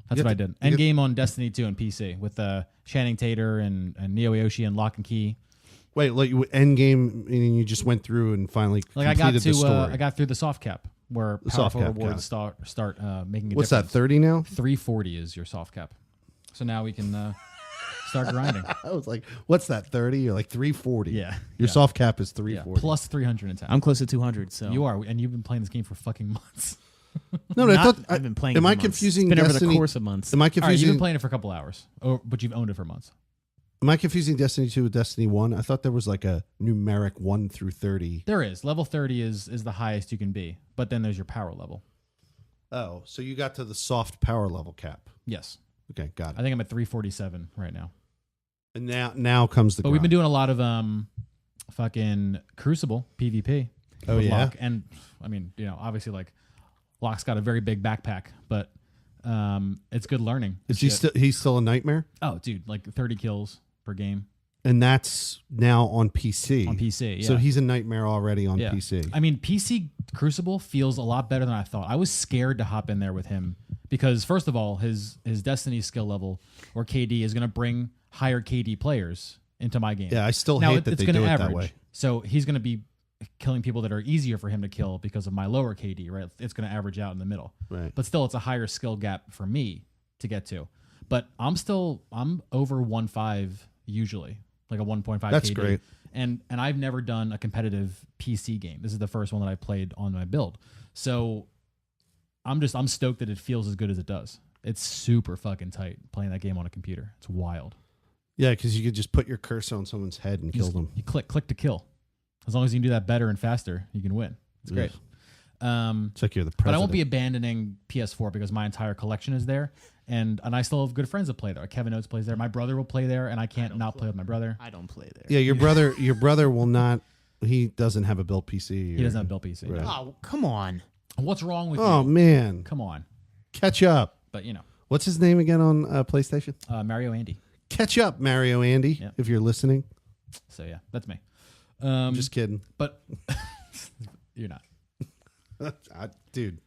That's what I did. Endgame on Destiny 2 on PC with Channing Tater and Neo Yoshi and Lock and Key. Wait, like Endgame, and you just went through and finally completed the story. I got through the soft cap where powerful rewards start making a What's difference. that, 30 now? 340 is your soft cap. So now we can start grinding. I was like, what's that, 30? You're like 340. Yeah. Your soft cap is 340. Yeah, plus 310. I'm close to 200. So you are, and you've been playing this game for fucking months. No, I thought I've been playing. Am I months. confusing? It's been Destiny, over the course of months. Am I All right, confusing? you've been playing it for a couple hours, but you've owned it for months. Am I confusing Destiny 2 with Destiny 1? I thought there was like a numeric 1 through 30. There is. Level 30 is the highest you can be, but then there's your power level. Oh, so you got to the soft power level cap. Yes. Okay, got it. I think I'm at 347 right now. And now comes the. But we've been doing a lot of fucking Crucible PvP. Oh yeah. Locke. And I mean, obviously like Locke's got a very big backpack, but it's good learning. Is he still? He's still a nightmare. Oh, dude, like 30 kills per game. And that's now on PC. On PC, yeah. So he's a nightmare already on Yeah. PC. I mean, PC Crucible feels a lot better than I thought. I was scared to hop in there with him because, first of all, his Destiny skill level or KD is going to bring higher KD players into my game. Yeah, I still now, hate that it's they gonna do it average, that way. So he's going to be killing people that are easier for him to kill because of my lower KD, right? It's going to average out in the middle. Right. But still, it's a higher skill gap for me to get to. But I'm over 1.5 usually. Like a 1.5 That's KD. great. And I've never done a competitive PC game. This is the first one that I played on my build. So I'm stoked that it feels as good as it does. It's super fucking tight playing that game on a computer. It's wild. Yeah, because you could just put your cursor on someone's head and kill them. You click to kill. As long as you can do that better and faster, you can win. It's great. It's like you're the president. But I won't be abandoning PS4 because my entire collection is there. And I still have good friends that play there. Kevin Oates plays there. My brother will play there, and I can't not play with my brother. I don't play there. Yeah, your brother will not. He doesn't have a built PC. He doesn't have a built PC. Right. Oh, come on. What's wrong with Oh you? man, Come on. catch up. But What's his name again on PlayStation? Mario Andy. Catch up, Mario Andy. Yep. If you're listening, So yeah, that's me. just kidding, But you're not. Dude.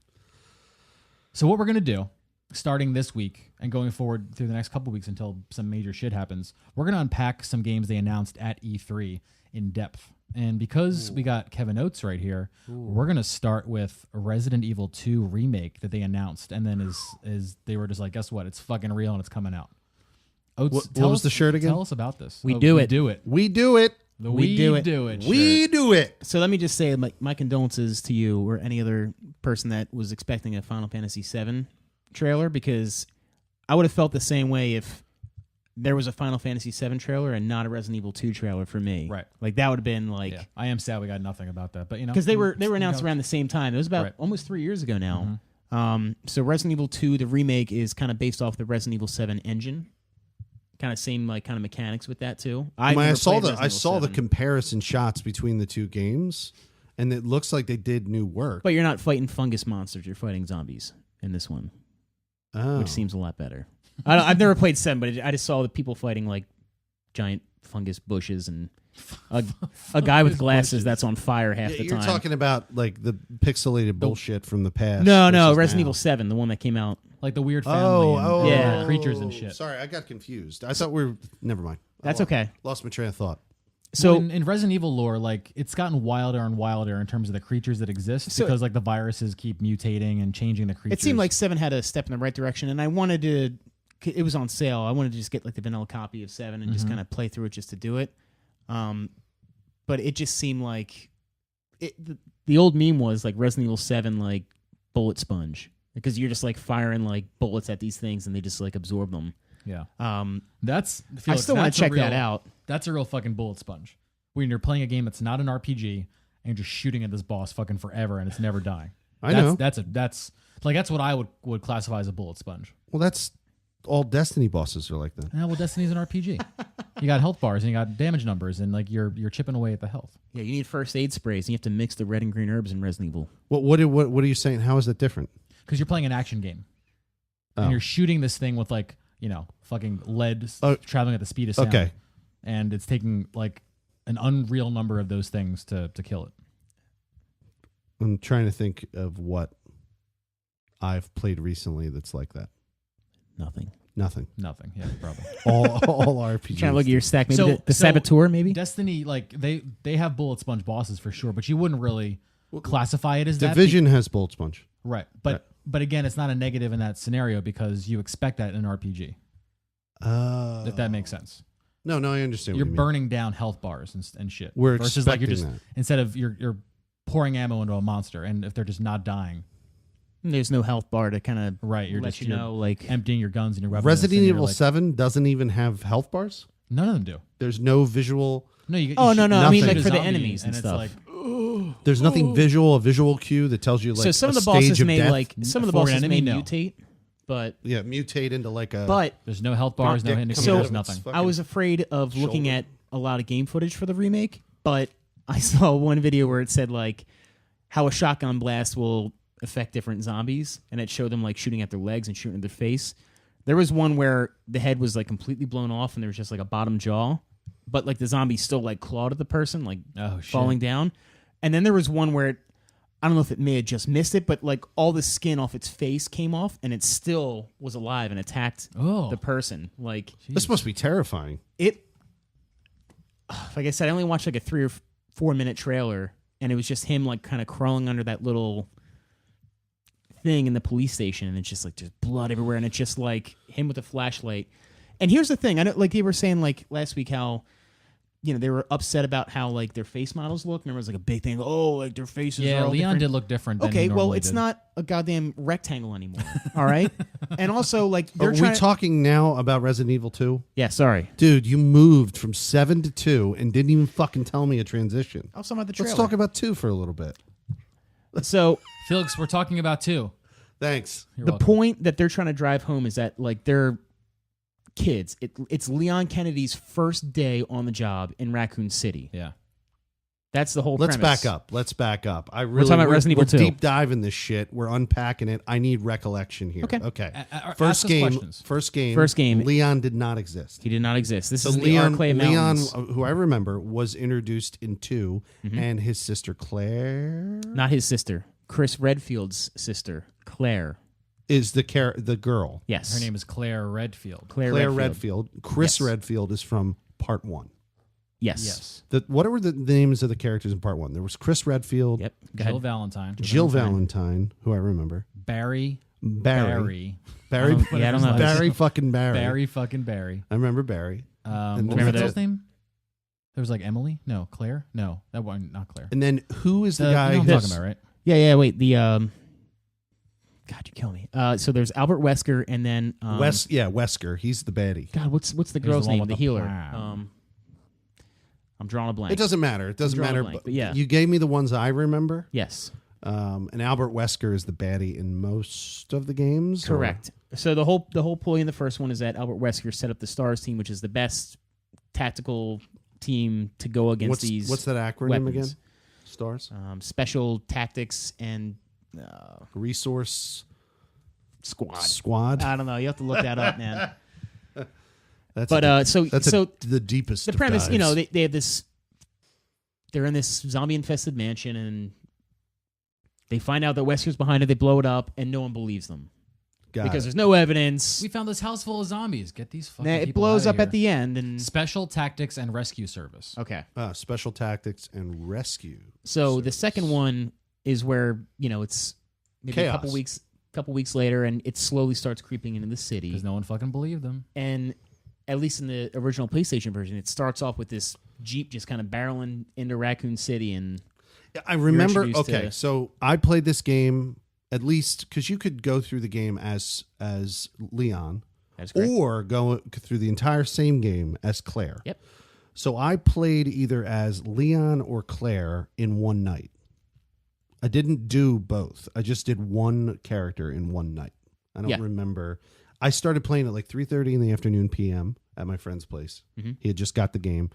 So what we're gonna do, starting this week and going forward through the next couple weeks until some major shit happens, we're gonna unpack some games they announced at E3 in depth. And because we got Kevin Oates right here, we're gonna start with a Resident Evil 2 remake that they announced, and then is they were just like, guess what? It's fucking real and it's coming out. Oates, What was the shirt again? Tell us about this. We do it. Do it. We do it. The We do it. shirt. We do it. So let me just say my condolences to you or any other person that was expecting a Final Fantasy VII trailer, because I would have felt the same way if there was a Final Fantasy VII trailer and not a Resident Evil 2 trailer for me. Right. Like that would have been like, Yeah. I am sad we got nothing about that, but because they were announced around the same time. It was about Right. almost 3 years ago now. So Resident Evil 2, the remake, is kind of based off the Resident Evil 7 engine. Kind of same kind of mechanics with that too. I saw never played Resident the Evil 7. comparison shots between the two games, and it looks like they did new work. But you're not fighting fungus monsters. You're fighting zombies in this one, which seems a lot better. I've never played 7, but I just saw the people fighting like giant fungus bushes and a guy with glasses that's on fire half the You're time. talking about like the pixelated bullshit from the past. No, versus Resident now. Evil 7, the one that came out. Like the weird family and Yeah. creatures and shit. Sorry, I got confused. I thought we were. Never mind. That's okay. Lost my train of thought. So Well, in Resident Evil lore, like it's gotten wilder and wilder in terms of the creatures that exist So- because like the viruses keep mutating and changing the creatures. it seemed like 7 had a step in the right direction, and I wanted to. It was on sale. I wanted to just get like the vanilla copy of 7 and just kind of play through it just to do it. But it just seemed like the old meme was like Resident Evil 7 like bullet sponge, because you're just like firing like bullets at these things and they just like absorb them. yeah. That's I Felix, still want that's to a check that real- out. That's a real fucking bullet sponge. When you're playing a game that's not an RPG and you're just shooting at this boss fucking forever and it's never dying. I know. That's what I would classify as a bullet sponge. Well, that's all Destiny bosses are like that. Yeah, well, Destiny's an RPG. You got health bars and you got damage numbers and like you're chipping away at the health. Yeah, you need first aid sprays. And you have to mix the red and green herbs in Resident Evil. What are you saying? How is that different? Because you're playing an action game Oh. and you're shooting this thing with like fucking lead traveling at the speed of sound. Okay. And it's taking like an unreal number of those things to kill it. I'm trying to think of what I've played recently that's like that. Nothing. Nothing. Nothing. Yeah, probably. All RPGs. Trying to look at your stack. Maybe So- the so Saboteur, maybe? Destiny, like they have bullet sponge bosses for sure, but you wouldn't really classify it as that. Division has bullet sponge. Right. But again, it's not a negative in that scenario because you expect that in an RPG. If that makes sense. No, I understand. You're what you mean. burning down health bars and shit. We're versus like you're just expecting that. instead of you're pouring ammo into a monster, and if they're just not dying, There's no health bar to kind of right, you're let just you know, like emptying your guns and your weapons. Resident and you're Evil like, 7 doesn't even have health bars. None of them do. There's no visual. No, you. Oh, you no, shoot- no, I mean, shoot like, a for the zombie enemies and it's stuff. like, There's nothing visual. A visual cue that tells you like. so some of a the bosses stage of may death. like some of the For an bosses enemy, may no. mutate, but mutate into like a. but there's no health bars, no dick indicators, coming out So- of its nothing. fucking I was afraid of looking shoulder. at a lot of game footage for the remake, but I saw one video where it said like how a shotgun blast will affect different zombies, and it showed them like shooting at their legs and shooting at their face. There was one where the head was like completely blown off and there was just like a bottom jaw, but like the zombie still like clawed at the person, like Oh shit. falling down. And then there was one where I don't know if it may have just missed it, but like all the skin off its face came off and it still was alive and attacked Oh. the person. Like This must be terrifying. it, like I said, I only watched like a 3 or 4 minute trailer, and it was just him like kind of crawling under that little thing in the police station, and it's just like there's blood everywhere, and it's just like him with a flashlight. And here's the thing, I know, like they were saying like last week how they were upset about how like their face models look, and there was like a big thing, like their faces Yeah, are all Leon different. did look different. Than Okay, he well, normally it's did. not a goddamn rectangle anymore. All right, and also like Are they're we trying. talking now about Resident Evil 2? Yeah, sorry. Dude, you moved from 7 to 2 and didn't even fucking tell me a transition. Also, about the trailer. Let's talk about 2 for a little bit. So Felix, we're talking about two. Thanks. You're the welcome. point that they're trying to drive home is that like they're kids. It's Leon Kennedy's first day on the job in Raccoon City. Yeah. That's the whole Let's premise. back up. I really talking about Resident Evil 2. deep diving this shit. We're unpacking it. I need recollection here. Okay. Ask First us game. questions. First game. Leon did not exist. He did not exist. This So is Leon, the Arclay Mountains. who I remember, was introduced in 2, Mm-hmm. and his sister Claire Not his sister. Chris Redfield's sister, Claire. is the girl. Yes. Her name is Claire Redfield. Claire Redfield. Chris Yes. Redfield is from part 1. Yes. Yes. What were the names of the characters in part 1? There was Chris Redfield, Yep. Go Jill ahead. Valentine. Jill Valentine, who I remember, Barry. Barry, I don't know. Barry fucking Barry. Barry fucking Barry. I remember Barry. And What then- was the girl's name? There was like Emily? No, Claire? No, that one, not Claire. And then who is the You guy? know what I'm who's- talking about, right? Yeah. Wait. The God, you kill me. So there's Albert Wesker, and then Wesker. He's the baddie. God, what's the the girl's one name? with The the healer. plan. I'm drawing a blank. It doesn't matter. It doesn't drawing a matter. blank, but yeah. You gave me the ones I remember. Yes. And Albert Wesker is the baddie in most of the games. or- Correct. So the whole ploy in the first one is that Albert Wesker set up the STARS team, which is the best tactical team to go against these. What's that acronym weapons. again? stars. Special tactics and Resource squad. I don't know. You have to look that up, man. That's the deepest. The premise, you know, they have this. They're in this zombie-infested mansion, and they find out that Wesker's behind it. They blow it up, and no one believes them because there's no evidence. We found this house full of zombies. Get these fucking It people blows outta up here. at the end, and Special Tactics and Rescue Service. okay. Special tactics and rescue. So the service. second one is where it's maybe Chaos. a couple weeks later, and it slowly starts creeping into the city. Because no one fucking believed them. And at least in the original PlayStation version, it starts off with this Jeep just kind of barreling into Raccoon City, and I remember. introduced Okay, to- so I played this game at least because you could go through the game as Leon, that's great. or go through the entire same game as Claire. Yep. So I played either as Leon or Claire in one night. I didn't do both. I just did one character in one night. I don't remember. I started playing at like 3:30 in the afternoon p.m. at my friend's place. Mm-hmm. He had just got the game.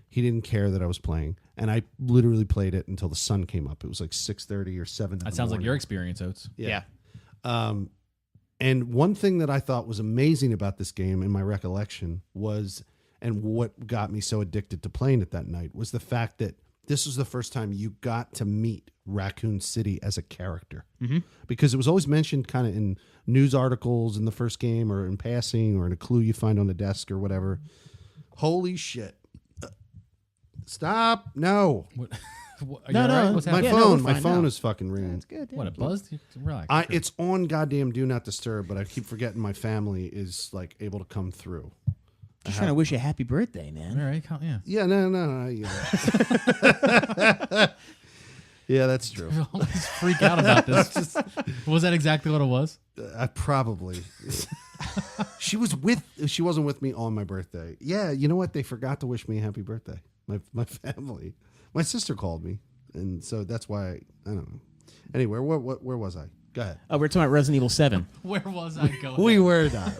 He didn't care that I was playing, and I literally played it until the sun came up. It was like 6:30 or 7. That sounds like your experience, Oates. Yeah. And one thing that I thought was amazing about this game, in my recollection, was, and what got me so addicted to playing it that night, was the fact that this was the first time you got to meet Raccoon City as a character. Mm-hmm. Because it was always mentioned kind of in news articles in the first game, or in passing, or in a clue you find on the desk or whatever. Holy shit. Stop. No. What, are No, you all no, right? What's My happening? Yeah, no, phone. we're My fine phone now. is fucking ringing. That's good. What, it buzzed? Relax. It's on goddamn do not disturb, but I keep forgetting my family is like able to come through. Just trying to wish you a happy birthday, man. All right, yeah. Yeah, no. Yeah. Yeah, that's true. You always freak out about this. Was that exactly what it was? I probably. She wasn't with me on my birthday. Yeah, you know what? They forgot to wish me a happy birthday. My family. My sister called me, and so that's why I don't know. Anyway, where was I? Go ahead. Oh, we're talking about Resident Evil 7. Where was I going? We were not.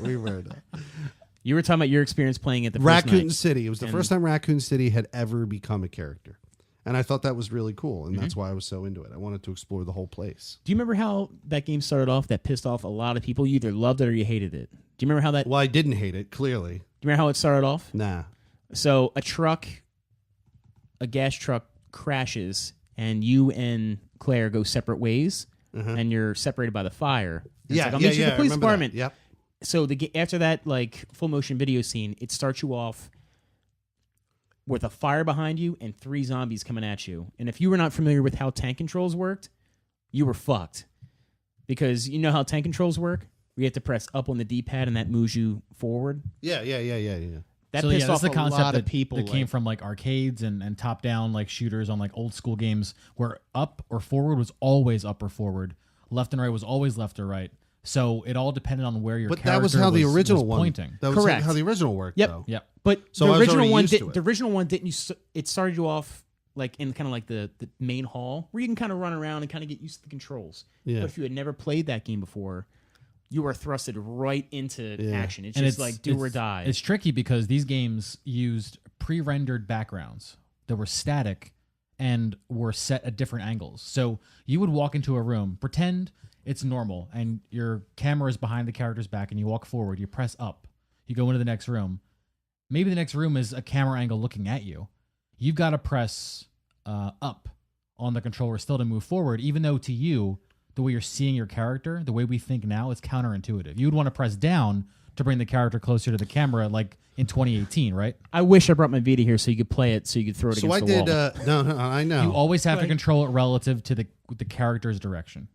You were talking about your experience playing it the first Raccoon night. City. It was the first time Raccoon City had ever become a character. And I thought that was really cool, and that's why I was so into it. I wanted to explore the whole place. Do you remember how that game started off that pissed off a lot of people? You either loved it or you hated it. Do you remember how that... Well, I didn't hate it, clearly. Do you remember how it started off? Nah. So a gas truck crashes, and you and Claire go separate ways, and you're separated by the fire. And it's like, I'll meet you at the police department. Yep. So after that, like, full motion video scene, it starts you off with a fire behind you and 3 zombies coming at you. And if you were not familiar with how tank controls worked, you were fucked. Because you know how tank controls work? You have to press up on the D-pad, and that moves you forward. Yeah. That So, pissed that's off the a concept lot that, of people. that came from like arcades and top down like shooters on like old school games where up or forward was always up or forward, left and right was always left or right. So it all depended on where your But character that was how the was original one. pointing. That was Correct. how the original worked. Yep. Though. Yep. But So the I was original already one, used to it. the original one didn't. It started you off like in kind of like the main hall where you can kind of run around and kind of get used to the controls. Yeah. But if you had never played that game before, you are thrusted right into Yeah. action. It's And just like do or die. It's tricky because these games used pre-rendered backgrounds that were static and were set at different angles. So you would walk into a room, pretend it's normal, and your camera is behind the character's back, and you walk forward, you press up, you go into the next room. Maybe the next room is a camera angle looking at you. You've got to press up on the controller still to move forward, even though to you, the way you're seeing your character, the way we think now, is counterintuitive. You would want to press down to bring the character closer to the camera, like in 2018, right? I wish I brought my Vita here so you could play it, so you could throw it So against I the did. wall. No, I know. You always have to Right. control it relative to the character's direction.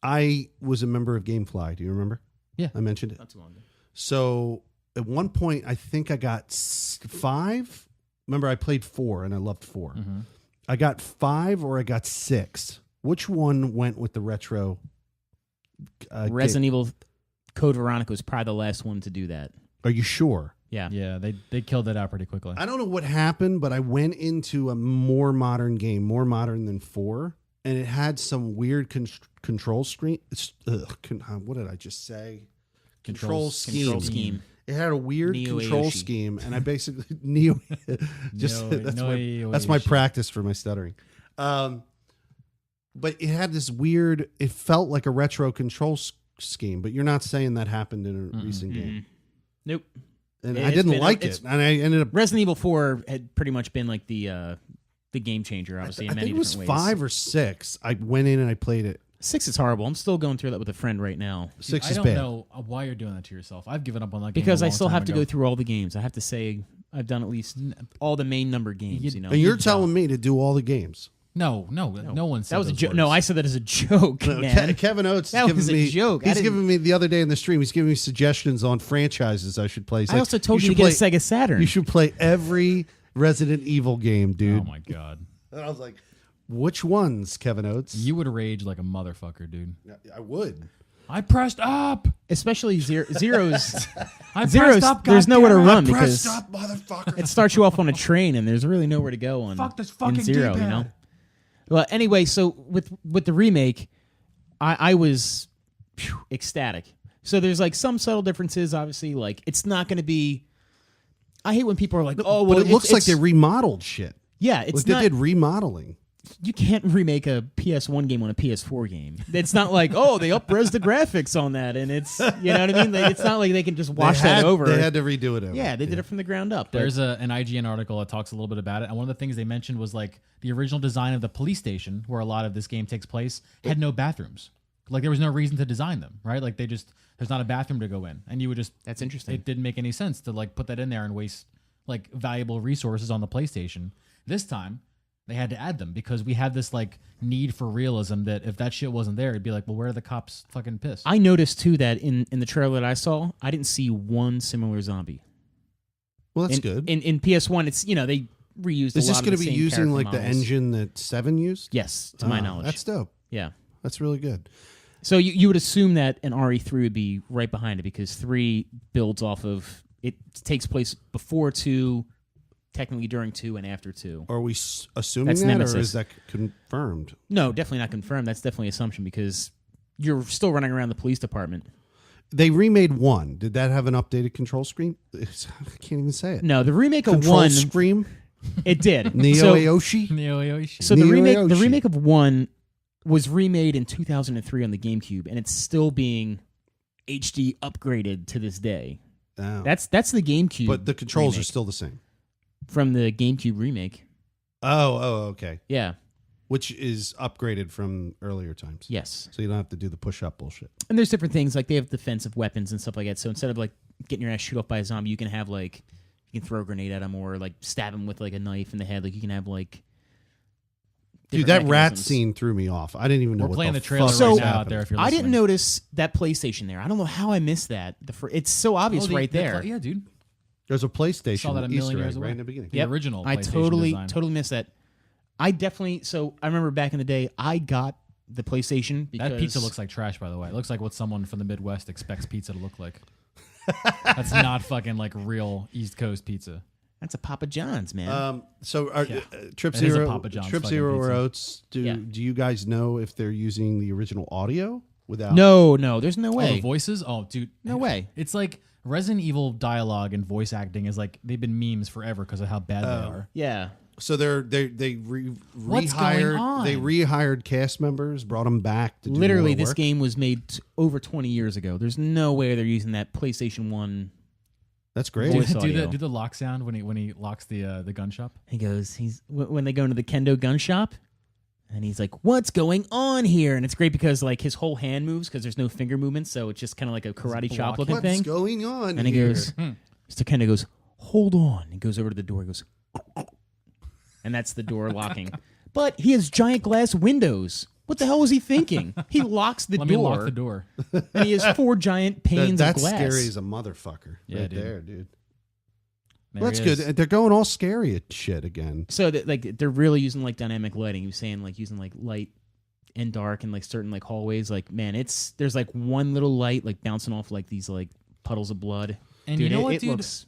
I was a member of GameFly. Do you remember? Yeah. I mentioned it. Not too long ago. So at one point, I think I got 5. Remember, I played 4, and I loved 4. Mm-hmm. I got 5 or I got 6. Which one went with the retro? Resident Evil Code Veronica was probably the last one to do that. Are you sure? Yeah. Yeah, they killed that out pretty quickly. I don't know what happened, but I went into a more modern game, more modern than 4, and it had some weird control screen. What did I just say? Control scheme. It had a weird Neo control Aoshi. scheme, and I basically that's my practice for my stuttering. But it had this weird. It felt like a retro control scheme, but you're not saying that happened in a recent game. Nope. And It's I didn't been- like it's- it, and I ended up. Resident Evil 4 had pretty much been like the game changer, obviously, in I many think it was different ways. 5 or 6. I went in and I played it. 6 is horrible. I'm still going through that with a friend right now 6 I is don't bad. know why you're doing that to yourself. I've given up on that game because a I long still time have to ago. go through all the games. I have to say I've done at least all the main number games. You know, And you're telling me to do all the games. No one said that was a those joke. No, words. I said that as a joke, No, man. Kevin Oates That is giving was a me joke. I He's didn't- giving me the other day in the stream. He's giving me suggestions on franchises I should play. He's I like, also told you to should get play- a Sega Saturn. You should play every Resident Evil game, dude. Oh my god. And I was like, which ones, Kevin Oates? You would rage like a motherfucker, dude. I would. I pressed up. Especially Zero's. I Zero's. pressed up. There's goddammit. nowhere to run Pressed because up, motherfucker. it starts you off on a train, and there's really nowhere to go on. Fuck this in fucking Zero, D-pad. you know. Well, anyway, so with the remake, I was ecstatic. So there's like some subtle differences. Obviously, like it's not going to be. I hate when people are like, "Oh, well, but it looks like it's- they remodeled shit. yeah, it's Like not." they did remodeling. You can't remake a PS1 game on a PS4 game. It's not like, oh, they up-res the graphics on that, and it's, you know what I mean? Like, it's not like they can just wash that over. They had to redo it over. Yeah, they did it from the ground up. But There's an IGN article that talks a little bit about it, and one of the things they mentioned was like the original design of the police station, where a lot of this game takes place, had no bathrooms. Like there was no reason to design them, right? Like there's not a bathroom to go in, and you would just. that's interesting. It didn't make any sense to like put that in there and waste like valuable resources on the PlayStation. This time they had to add them because we had this like need for realism that if that shit wasn't there, it'd be like, well, where are the cops fucking pissed? I noticed too that in the trailer that I saw, I didn't see one similar zombie. Well, that's in, good. In PS1, it's they reused. Is a this lot going of to the be same using character like the models. engine that 7 used? Yes, to my Oh, knowledge. That's dope. Yeah. That's really good. So you would assume that an RE3 would be right behind it because 3 builds off of it takes place before 2, technically during 2 and after 2. Are we assuming That's that, Nemesis. or is that confirmed? No, definitely not confirmed. That's definitely assumption because you're still running around the police department. They remade 1. Did that have an updated control screen? I can't even say it. No, the remake of Control 1 scream? it did. Neo so, Aoshi? Neo Aoshi. so the Neo Aoshi. remake of 1 was remade in 2003 on the GameCube, and it's still being HD upgraded to this day. Oh. That's the GameCube. But the controls are remake still the same. from the GameCube remake. Oh, okay. Yeah. Which is upgraded from earlier times. Yes. So you don't have to do the push-up bullshit. And there's different things like they have defensive weapons and stuff like that. So instead of like getting your ass shoot off by a zombie, you can have like you can throw a grenade at him or like stab him with like a knife in the head. Like you can have like. Dude, different that rat mechanisms. scene threw me off. I didn't even know We're what playing the the trailer fuck So- right was now out happening. there. If you're I listening. didn't notice that PlayStation there. I don't know how I missed that. It's so obvious right there. Yeah, dude. There's a PlayStation Saw that a Easter million years egg away. right in the beginning. The Yep. original. I PlayStation design. totally missed that. I remember back in the day, I got the PlayStation because That pizza looks like trash, by the way. It looks like what someone from the Midwest expects pizza to look like. That's not fucking like real East Coast pizza. that's a Papa John's, man. So are, Yeah. Trip It is a Zero, Papa John's Trip fucking Zero or pizza. Oats, do Yeah. you guys know if they're using the original audio without? no, there's no Oh, way. the voices? Oh, dude. No way. It's like Resident Evil dialogue and voice acting is like they've been memes forever because of how bad they are. Yeah. So they What's going rehired on? they rehired cast members, brought them back to do Literally, more this work? game was made over 20 years ago. There's no way they're using that PlayStation 1. That's great. Voice Do audio. the lock sound when he locks the gun shop. When they go into the kendo gun shop, and he's like, "What's going on here?" And it's great because like his whole hand moves because there's no finger movement, so it's just kind of like a karate chop looking What's thing. going on And he here? goes, Mr. Kendo goes, "Hold on." He goes over to the door. He goes, and that's the door locking. But he has giant glass windows. What the hell was he thinking? He locks the Let door. me lock the door. And he has 4 giant panes That's of glass. scary as a motherfucker. Yeah, right dude. there, dude. There Well, that's he good. is. They're going all scary at shit again. So that like they're really using like dynamic lighting. He was saying like using like light and dark and like certain like hallways. Like man, there's like one little light like bouncing off like these like puddles of blood. And Dude, you know what, it dude? looks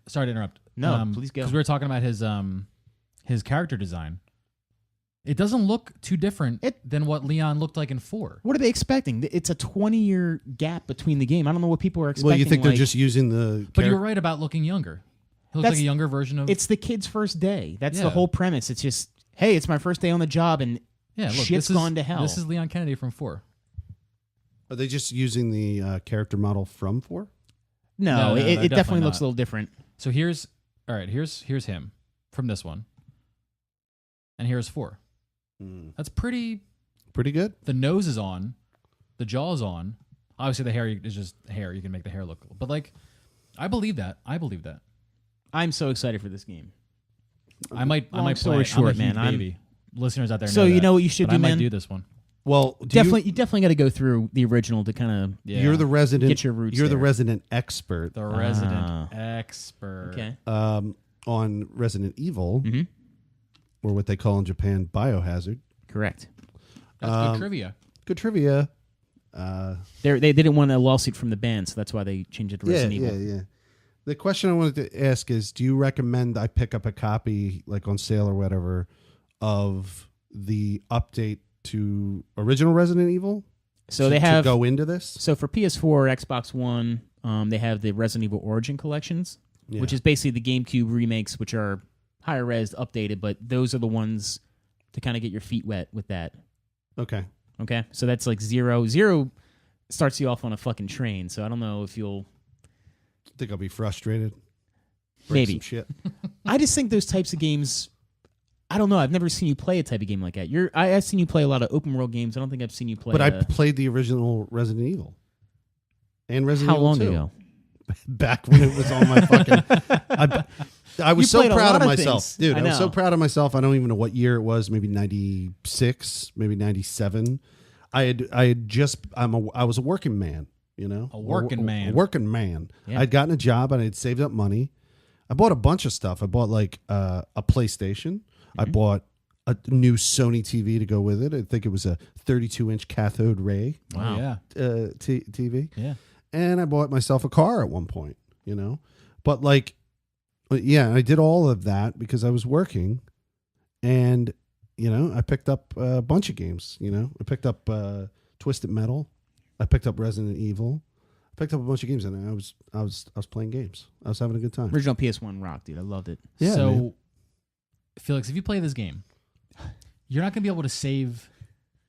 Sorry to interrupt. No, please go. Because we were talking about his character design. It doesn't look too different than what Leon looked like in 4. What are they expecting? It's a 20-year gap between the game. I don't know what people are expecting. Well, you think they're like, just using the... But you're right about looking younger. He looks like a younger version of... It's the kid's first day. That's Yeah. the whole premise. It's just, hey, it's my first day on the job, and shit's gone to hell. This is Leon Kennedy from 4. Are they just using the character model from 4? No, it definitely definitely looks not. a little different. So here's him from this one. And here's 4. That's pretty good. The nose is on, the jaw is on. Obviously, the hair is just hair. You can make the hair look, but like, I believe that. I'm so excited for this game. I might Long play story it. short, I'm a huge man, baby. Listeners out there, So know you that, know what you should but do, I might man? do this one. Well, You definitely got to go through the original to kind of. Yeah. you're the resident. Get your roots You're the there. resident expert The resident expert. Okay. on Resident Evil, Mm-hmm. or what they call in Japan Biohazard. Correct. That's good trivia. Good trivia. They didn't want a lawsuit from the band, so that's why they changed it to Resident Evil. Yeah. The question I wanted to ask is, do you recommend I pick up a copy, like on sale or whatever, of the update to original Resident Evil? So they have to go into this. So for PS4, Xbox One, they have the Resident Evil Origin collections, which is basically the GameCube remakes, which are higher res, updated, but those are the ones to kind of get your feet wet with that. Okay. Okay, so that's like 0. 0 starts you off on a fucking train, so I don't know if you'll. I think I'll be frustrated. Break Maybe. some shit. I just think those types of games. I don't know. I've never seen you play a type of game like that. I've seen you play a lot of open world games. I don't think I've seen you play. But I played the original Resident Evil. And Resident How Evil long 2. ago? Back when it was on my fucking. I was You so played a proud lot of of myself, things. dude. I I was so know. proud of myself. I don't even know what year it was. Maybe 96, maybe 97. I was a working man. You know, A working man. A working man. Yeah. I'd gotten a job and I'd saved up money. I bought a bunch of stuff. I bought like a PlayStation. I bought a new Sony TV to go with it. I think it was a 32-inch cathode ray Wow. Yeah. TV. Yeah. And I bought myself a car at one point, you know. But like, yeah, I did all of that because I was working, and you know, I picked up a bunch of games. You know, I picked up Twisted Metal, I picked up Resident Evil, I picked up a bunch of games, and I was playing games. I was having a good time. Original PS1 rock, dude. I loved it. Yeah, So, man. Felix, if you play this game, you're not going to be able to save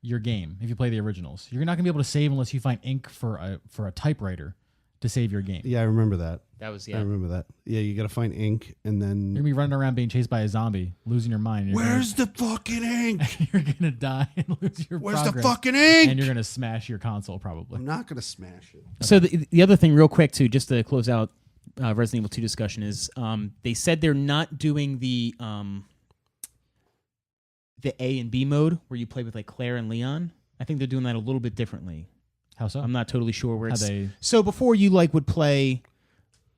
your game if you play the originals. You're not going to be able to save unless you find ink for a typewriter to save your game. Yeah, I remember that. That was I remember that. Yeah, you got to find ink, and You're then going to be running around being chased by a zombie, losing your mind. where's the fucking ink? You're going to die and lose your Where's progress. the fucking ink? And you're going to smash your console probably. I'm not gonna smash it. So the other thing, real quick, too, just to close out Resident Evil 2 discussion is they said they're not doing the A and B mode where you play with like Claire and Leon. I think they're doing that a little bit differently. How so? I'm not totally sure where How it's. they So before you like would play,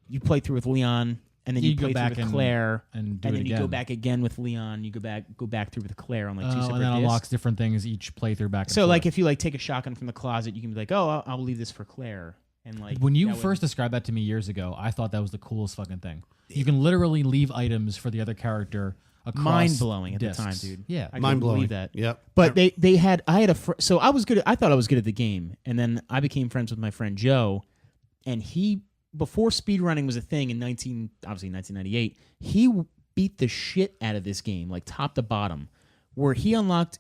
you play through with Leon, and then you You'd go play back through with and Claire, and do and it then you again. go back again with Leon. You go back through with Claire on like two and separate then discs. unlocks different things each playthrough back and So forth. like if you like take a shotgun from the closet, you can be like, oh, I'll leave this for Claire, and like when you that way- first described that to me years ago, I thought that was the coolest fucking thing. You can literally leave items for the other character across mind-blowing at the discs. time, dude. Yeah. I couldn't Mind blowing. believe that. Yep. But I had so I was good. I thought I was good at the game, and then I became friends with my friend Joe, and he before speedrunning was a thing in 1998. He beat the shit out of this game, like top to bottom, where he unlocked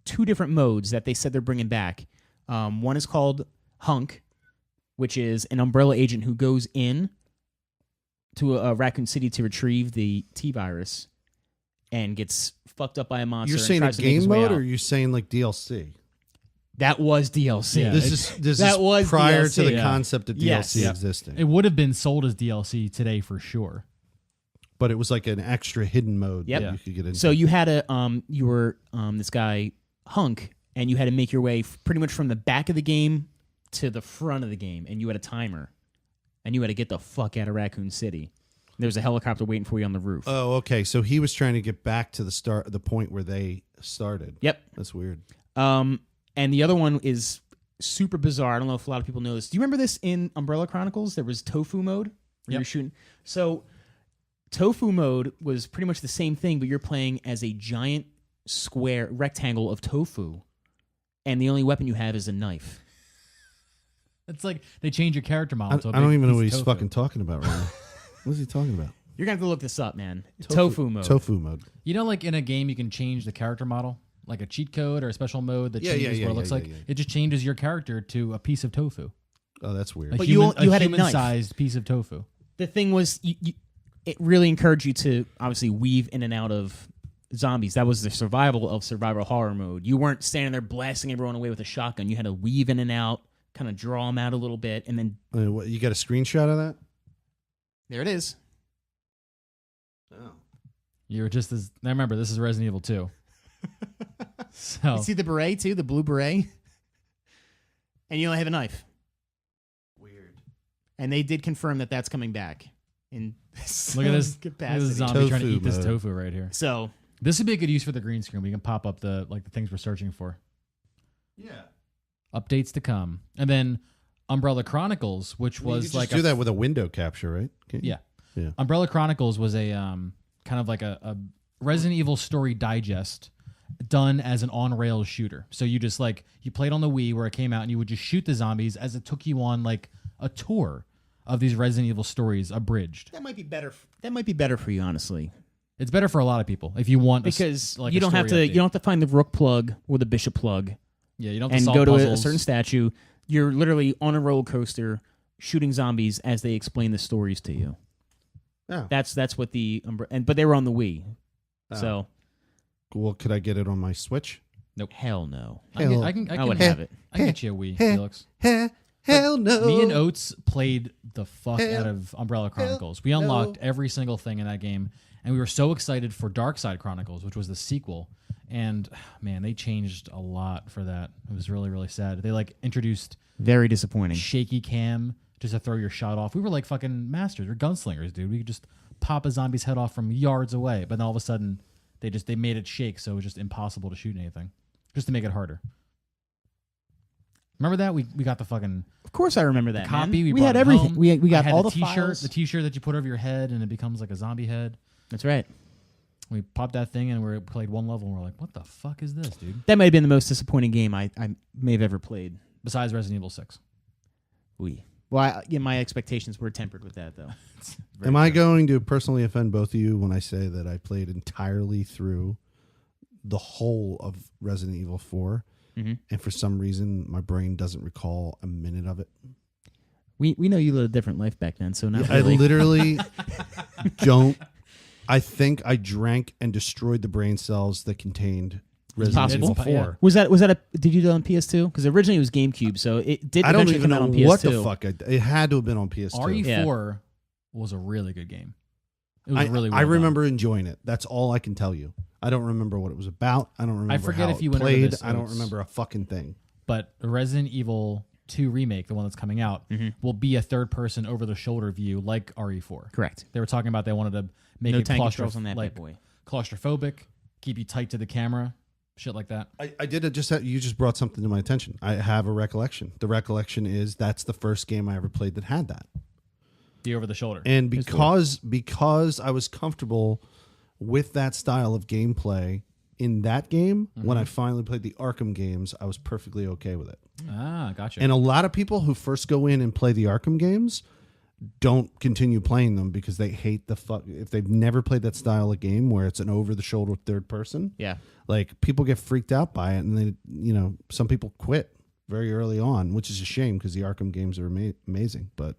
2 different modes that they said they're bringing back. One is called Hunk, which is an Umbrella agent who goes in to a Raccoon City to retrieve the T-virus and gets fucked up by a monster. You're and saying a tries to make his game way mode, out. or are you saying like DLC? That was DLC. Yeah. This that is was prior DLC. to the Yeah. concept of Yes. DLC Yeah. existing. It would have been sold as DLC today for sure. But it was like an extra hidden mode Yep. that you could get into. So you had you were this guy Hunk, and you had to make your way pretty much from the back of the game to the front of the game, and you had a timer, and you had to get the fuck out of Raccoon City. There was a helicopter waiting for you on the roof. Oh, okay. So he was trying to get back to the point where they started. Yep. That's weird. And the other one is super bizarre. I don't know if a lot of people know this. Do you remember this in Umbrella Chronicles? There was Tofu mode where Yep. you're shooting. So Tofu mode was pretty much the same thing, but you're playing as a giant square rectangle of tofu, and the only weapon you have is a knife. It's like they change your character model. I to a don't big even know piece what of he's tofu. fucking talking about right now. What is he talking about? You're gonna have to look this up, man. Tofu mode. Tofu mode. You know, like in a game, you can change the character model, like a cheat code or a special mode that changes what it looks like. yeah. It just changes your character to a piece of tofu. Oh, that's weird. But you had a knife. human-sized piece of tofu. The thing was, it really encouraged you to obviously weave in and out of zombies. That was the survival horror mode. You weren't standing there blasting everyone away with a shotgun. You had to weave in and out, kind of draw them out a little bit, and then What, you got a screenshot of that? there it is. Oh. You were just as. Now remember, this is Resident Evil 2. So You see the beret too, the blue beret, and you only have a knife. Weird. And they did confirm that that's coming back in look at this. capacity. Look at this zombie trying to Tofu eat this mode. tofu right here. So This would be a good use for the green screen. We can pop up the things we're searching for. Yeah. Updates to come, and then Umbrella Chronicles, which You was could like just do that with a window capture, right? Can't you? Yeah. Yeah. Umbrella Chronicles was a kind of like a Resident Evil story digest done as an on-rails shooter. So you just you played on the Wii where it came out, and you would just shoot the zombies as it took you on like a tour of these Resident Evil stories abridged. that might be better. That might be better for you, honestly, It's better for a lot of people if you want because like you a don't have to. story You update. don't have to find the rook plug or the bishop plug Yeah, you don't have and to go solve to a puzzles. certain statue. You're literally on a roller coaster shooting zombies as they explain the stories to you. Yeah. That's what but they were on the Wii, Oh. so Well, could I get it on my Switch? hell no. I can I would have it. I can get you a Wii, Heh. Felix. Hell no. Me and Oates played the fuck Hell. out of Umbrella Chronicles. We unlocked every single thing in that game, and we were so excited for Dark Side Chronicles, which was the sequel. And man, they changed a lot for that. It was really, really sad. They introduced Very disappointing. shaky cam just to throw your shot off. We were like fucking masters. We're gunslingers, dude. We could just pop a zombie's head off from yards away. But then all of a sudden, they made it shake, so it was just impossible to shoot anything, just to make it harder. Remember that we got the fucking Of course, I remember that. copy. Man. We had brought it everything. home. We I got had all the the t-shirt, files. the t-shirt that you put over your head, and it becomes like a zombie head. That's right. We popped that thing, and we played one level, and we're like, "What the fuck is this, dude?" That might have been the most disappointing game I may have ever played. Besides Resident Evil 6. Well, my expectations were tempered with that, though. Am I going to personally offend both of you when I say that I played entirely through the whole of Resident Evil 4, and for some reason my brain doesn't recall a minute of it? We know you lived a different life back then, so not I really. literally don't. I think I drank and destroyed the brain cells that contained Resident possible. Evil 4. Yeah. Was that a? Did you do it on PS2? Because originally it was GameCube, so it did. I don't eventually even come out know on PS2. what the fuck. It had to have been on PS2. RE4 was a really good game. It was really. I well done. remember enjoying it. That's all I can tell you. I don't remember what it was about. I don't remember forget how if you it went over played. this, I don't Oates. remember a fucking thing. But the Resident Evil 2 remake, the one that's coming out, will be a third-person over-the-shoulder view like RE4. Correct. They were talking about they wanted to make No it tank controls on that bad boy. claustrophobic, keep you tight to the camera, shit like that. I did it just. You just brought something to my attention. I have a recollection. The recollection is that's the first game I ever played that had that. The over-the-shoulder. And because I was comfortable with that style of gameplay in that game, when I finally played the Arkham games, I was perfectly okay with it. Ah, gotcha. And a lot of people who first go in and play the Arkham games don't continue playing them because they hate the fuck. If they've never played that style of game where it's an over-the-shoulder third person, Yeah. like people get freaked out by it, and they, some people quit very early on, which is a shame because the Arkham games are amazing. But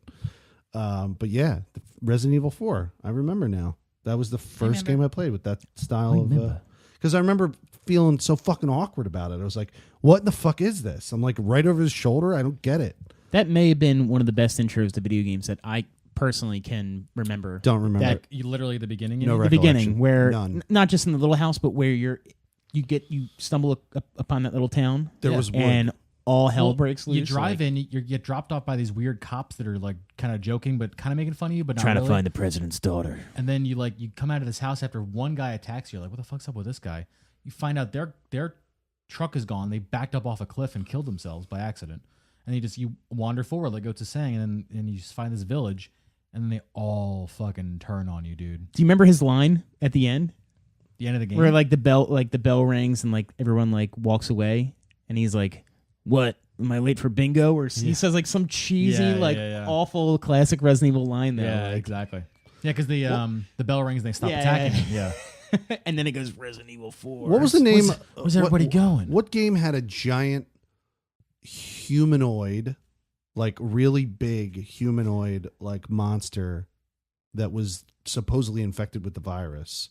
yeah, the Resident Evil 4, I remember now. That was the first game I played with that style of. Because I remember feeling so fucking awkward about it. I was like, "What the fuck is this?" I'm like right over his shoulder. I don't get it. That may have been one of the best intros to video games that I personally can remember. Don't remember. That- you literally the beginning. No you mean? The beginning, recollection. where None. not just in the little house, but where you stumble upon that little town, There was wood. and all hell Well, breaks loose. You drive in, you get dropped off by these weird cops that are like kind of joking, but kind of making fun of you, but not trying really. to find the president's daughter. And then you come out of this house after one guy attacks you. You're like, what the fuck's up with this guy? You find out their truck is gone. They backed up off a cliff and killed themselves by accident. And you wander forward like Goats is saying, and you just find this village, and then they all fucking turn on you, dude. Do you remember his line at the end? The end of the game. Where like the bell rings and like everyone like walks away and he's like, "What? Am I late for bingo?" Or he says like some cheesy awful classic Resident Evil line there. Yeah, like, exactly. Yeah, because the bell rings and they stop attacking him. Yeah. And then it goes Resident Evil 4. What was the name? Where's everybody going? What game had a giant humanoid, like really big humanoid, like monster that was supposedly infected with the virus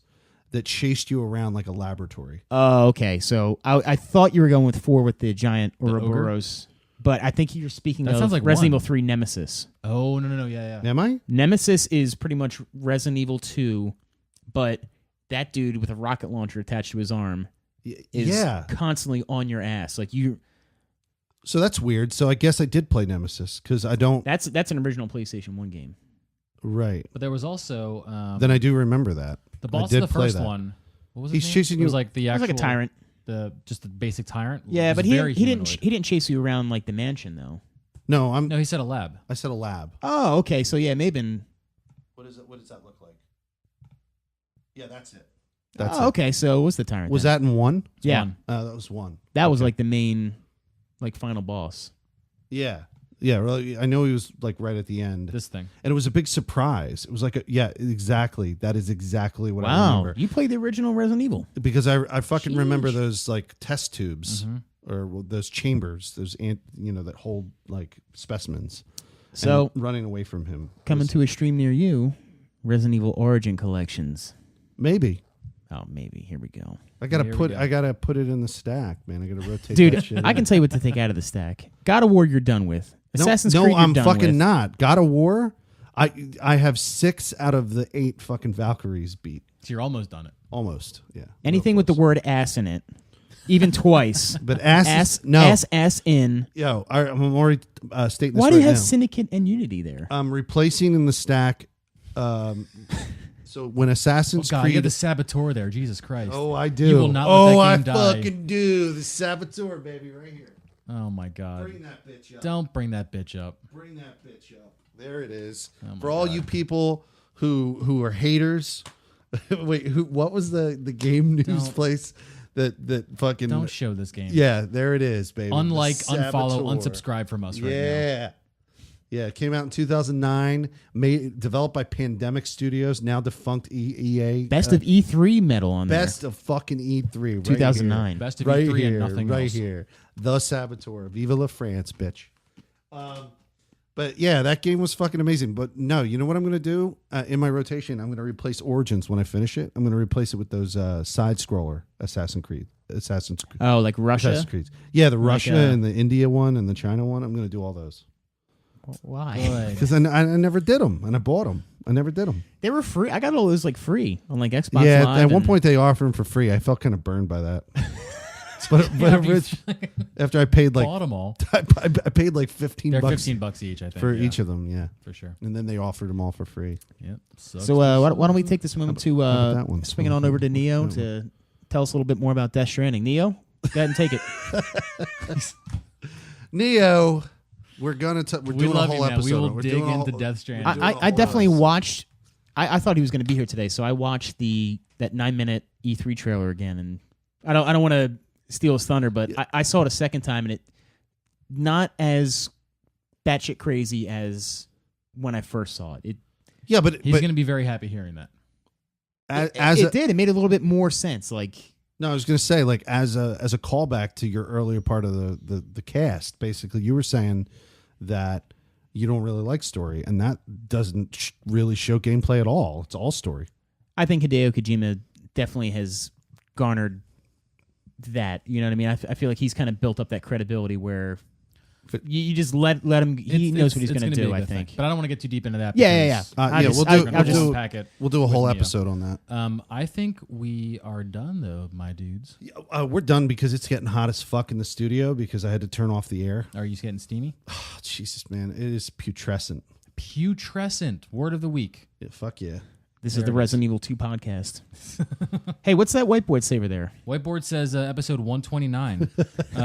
that chased you around like a laboratory? Oh, okay. So I thought you were going with 4 with the giant The ogre? Ouroboros, but I think you're speaking That of sounds like Resident 1. Evil 3 Nemesis. Oh, no. Yeah. Am I? Nemesis is pretty much Resident Evil 2, but that dude with a rocket launcher attached to his arm is constantly on your ass. Like you. So that's weird. So I guess I did play Nemesis because I don't. That's an original PlayStation 1 game. Right. But there was also Then I do remember that. the boss I of did the play first that. one. What was He's his name? chasing It was you- like the He was actual like a tyrant. just the basic tyrant. Yeah, It but was he very didn't humanoid. he didn't chase you around like the mansion though. No, No, he said a lab. I said a lab. Oh, okay. So yeah, maybe. What is it? What does that look like? Yeah, that's it. Oh, okay. So what's the tyrant? Was then? that in 1? Yeah, One. That was 1. that was like the main, like final boss. Yeah. Yeah, really, I know he was like right at the end. This thing. And it was a big surprise. It was like, exactly. That is exactly what I Wow, remember. you played the original Resident Evil. Because I fucking remember Sheesh. those like test tubes Mm-hmm. or those chambers, those that hold like specimens. So And running away from him. coming was- to a stream near you, Resident Evil Origin Collections. maybe. Oh, maybe. Here we go. I gotta Here we put go. I gotta put it in the stack, man. I gotta rotate that Dude, shit. I can tell you what to take out of the stack. God of War, you're done with. No, Assassin's no, Creed, you're I'm done fucking with. not. God of War. I have 6 out of the 8 fucking Valkyries beat. So you're almost done it. Almost. Yeah. Anything with the word ass in it, even twice. But ass, ass, no. ass in. Yo, I'm already stating this Why right do you have now. Syndicate and Unity there? I'm replacing in the stack. So when Assassin's Oh God, Creed, you have the Saboteur there. Jesus Christ. oh, I do. You will not let oh, that I game die. fucking do. The Saboteur, baby, right here. Oh my God. Bring that bitch up. Don't bring that bitch up. Bring that bitch up. There it is. Oh my For all God. you people who are haters. Wait, what was the game news Don't- place that fucking Don't show this game. Yeah, there it is, baby. Unlike, The unfollow, Saboteur. unsubscribe from us right now. Yeah. Yeah, it came out in 2009, developed by Pandemic Studios, now defunct EA. Best of E3 medal on there. Best of fucking E3. Right 2009. here. Best of right E3 here, and nothing right else. here. The Saboteur. Viva la France, bitch. But yeah, that game was fucking amazing. But no, you know what I'm going to do? In my rotation, I'm going to replace Origins when I finish it. I'm going to replace it with those side-scroller Assassin's Creed. Oh, like Russia? Assassin's Creed. Yeah, the Like, Russia and the India one and the China one. I'm going to do all those. Why? Good. Because I never did them, and I bought them. I never did them. They were free. I got all those like free on like Xbox Yeah, Live. at one and- point they offered them for free. I felt kind of burned by that. but Yeah, Rich, after I paid like bought them all. I paid like $15 They're bucks $15 each, I think. for yeah, each of them. Yeah, for sure. and then they offered them all for free. Yep. So why don't we take this moment to how about that one? swing it on over to Neo to tell us a little bit more about Death Stranding. Neo, go ahead and take it. Neo, we're gonna we're We doing a love whole you, man. episode. We will We're dig doing a into whole- Death Stranding. we're doing a I whole definitely episode. watched. I thought he was going to be here today, so I watched that 9-minute E3 trailer again, and I don't want to steal his thunder, but I saw it a second time, and it not as batshit crazy as when I first saw it. Yeah, but He's going to be very happy hearing that. as It made a little bit more sense. Like no, I was gonna say like as a callback to your earlier part of the cast. Basically, you were saying that you don't really like story, and that doesn't really show gameplay at all. It's all story. I think Hideo Kojima definitely has garnered that. You know what I mean? I feel like he's kind of built up that credibility where you just let him. He knows what he's going to do. I think. But I don't want to get too deep into that. Yeah. We'll do pack it. we'll do a whole with Neo. episode on that. I think we are done though, my dudes. We're done because it's getting hot as fuck in the studio because I had to turn off the air. Are you getting steamy? Oh, Jesus, man, it is putrescent. Putrescent. Word of the week. Yeah, fuck yeah. This There is the it is. Resident Evil 2 podcast. Hey, what's that whiteboard saver there? Whiteboard says episode 129.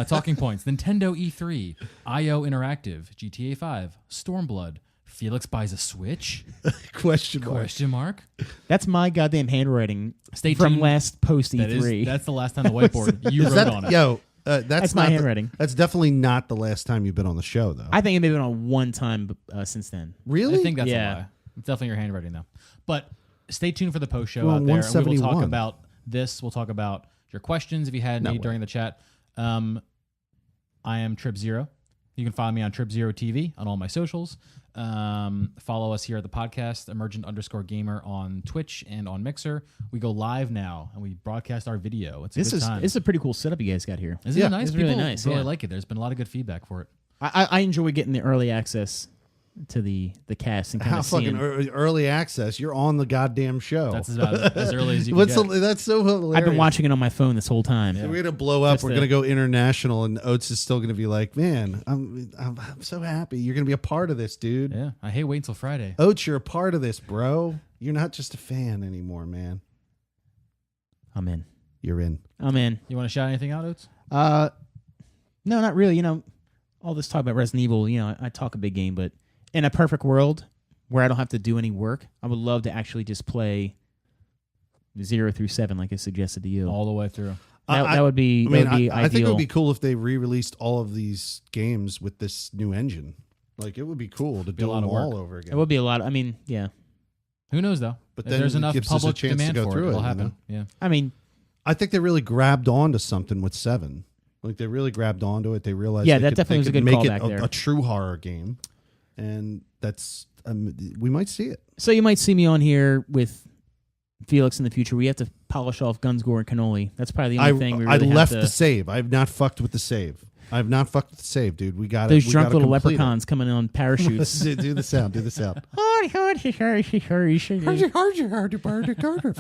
Talking points. Nintendo E3. IO Interactive. GTA 5. Stormblood. Felix buys a Switch? Question mark. Question mark. That's my goddamn handwriting Stay from tuned. last post E3. That's the last time the whiteboard you Is wrote that, on it. yo, that's my not handwriting. That's definitely not the last time you've been on the show, though. I think it may have been on one time since then. Really? I think that's Yeah. a lie. It's definitely your handwriting though. But stay tuned for the post show We're out on there. And we will 171. talk about this. We'll talk about your questions if you had any during the chat. I am Trip Zero. You can follow me on Trip Zero TV on all my socials. Follow us here at the podcast, Emergent_Gamer on Twitch and on Mixer. We go live now and we broadcast our video. It's a good time. This is a pretty cool setup you guys got here. Isn't it nice? It's really People nice, really yeah. like it. There's been a lot of good feedback for it. I enjoy getting the early access to the cast and kind How of fucking seeing. early access? You're on the goddamn show. That's about as early as you can What's get. that's so hilarious. I've been watching it on my phone this whole time. We're gonna blow up. That's We're the- gonna go international, and Oates is still gonna be like, "Man, I'm so happy. You're gonna be a part of this, dude. Yeah, I hate waiting until Friday. Oates, you're a part of this, bro. You're not just a fan anymore, man. I'm in. You're in." I'm in. You want to shout anything out, Oates? No, not really. All this talk about Resident Evil, I talk a big game, but in a perfect world where I don't have to do any work, I would love to actually just play 0 through 7 like I suggested to you. All the way through. That would be, that would be I think it ideal. would be cool if they re-released all of these games with this new engine. Like, it would be cool to do a lot them of work. all over again. It would be a lot. Yeah. Who knows though? But If then there's it enough gives us a public chance to demand go for through it'll it, you happen. Yeah. I mean, I think they really grabbed onto something with 7. Like, they really grabbed onto it. They realized Yeah, they that could, definitely they was a could good make callback it there. a true horror game. And that's we might see it. so you might see me on here with Felix in the future. We have to polish off Guns, Gore, and Cannoli. That's probably the only thing we really I left have the to. save. I've not fucked with the save. I've not fucked with the save, dude. We got Those we drunk gotta little complete it. leprechauns coming on parachutes. do the sound. Do the sound.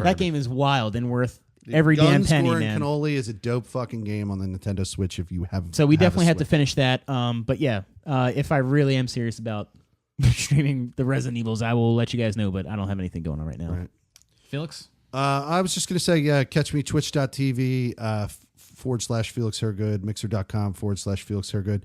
That game is wild and worth every damn Guns, penny, Gore, man. and Cannoli is a dope fucking game on the Nintendo Switch. If you have, So we definitely have to Switch. finish that. But yeah, if I really am serious about streaming the Resident Evils, I will let you guys know. But I don't have anything going on right now. Right. Felix? I was just going to say, catch me twitch.tv /Felix Hergood, mixer.com /Felix Hergood.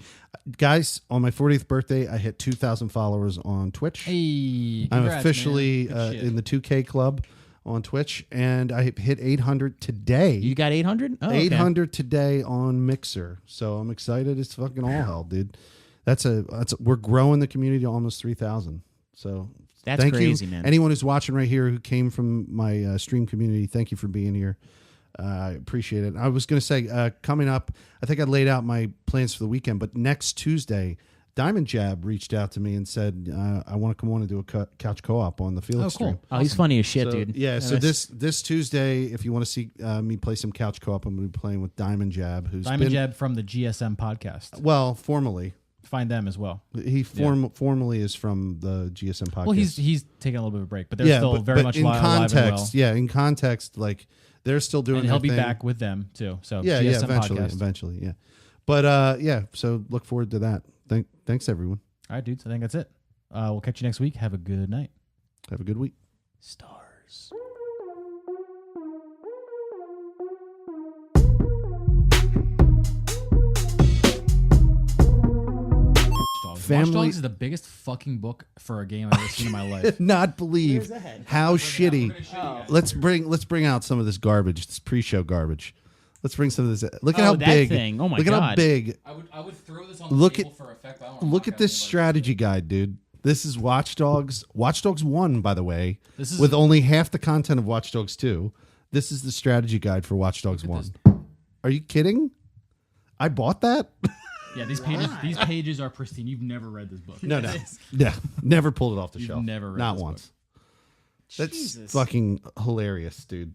Guys, on my 40th birthday, I hit 2,000 followers on Twitch. Hey, I'm congrats, officially man. Good shit. in the 2K club on Twitch, and I hit 800 today. You got 800? Oh, okay. 800 today on Mixer. So I'm excited. It's fucking all hell, dude. We're growing the community to almost 3,000. So That's thank crazy, you. man. Anyone who's watching right here who came from my stream community, thank you for being here. I appreciate it. I was going to say, coming up, I think I laid out my plans for the weekend, but next Tuesday, Diamond Jab reached out to me and said, I want to come on and do a couch co-op on the Felix Oh, cool. stream. Oh, he's funny as shit, So, dude. Yeah, so that's- this Tuesday, if you want to see me play some couch co-op, I'm going to be playing with Diamond Jab, who's Diamond been, Jab from the GSM podcast. well, formally. Find them as well. He formally is from the GSM podcast. Well, he's taking a little bit of a break, but they're still very much in alive and well. context. Yeah, in context, like they're still doing. And he'll their be thing. back with them too. So Yeah, GSM eventually, podcast. eventually, yeah. But yeah, so look forward to that. Thanks everyone. All right, dudes. I think that's it. We'll catch you next week. Have a good night. Have a good week. Stars. Watch Family- Dogs is the biggest fucking book for a game I've ever seen in my life. Not believe Where's that? how shitty. Oh. Let's bring out some of this garbage. This pre-show garbage. Let's bring some of this. Look at Oh, how that big. thing. Oh my look at how God. big. I would throw this on Look at- for effect. Look at this strategy guide, dude. This is Watch Dogs. Watch Dogs 1, by the way, This is with only half the content of Watch Dogs 2. This is the strategy guide for Watch Dogs 1. Are you kidding? I bought that? Yeah, these pages are pristine. You've never read this book. No. Yeah, never pulled it off the You've shelf. never read Not this once. That's Jesus. fucking hilarious, dude.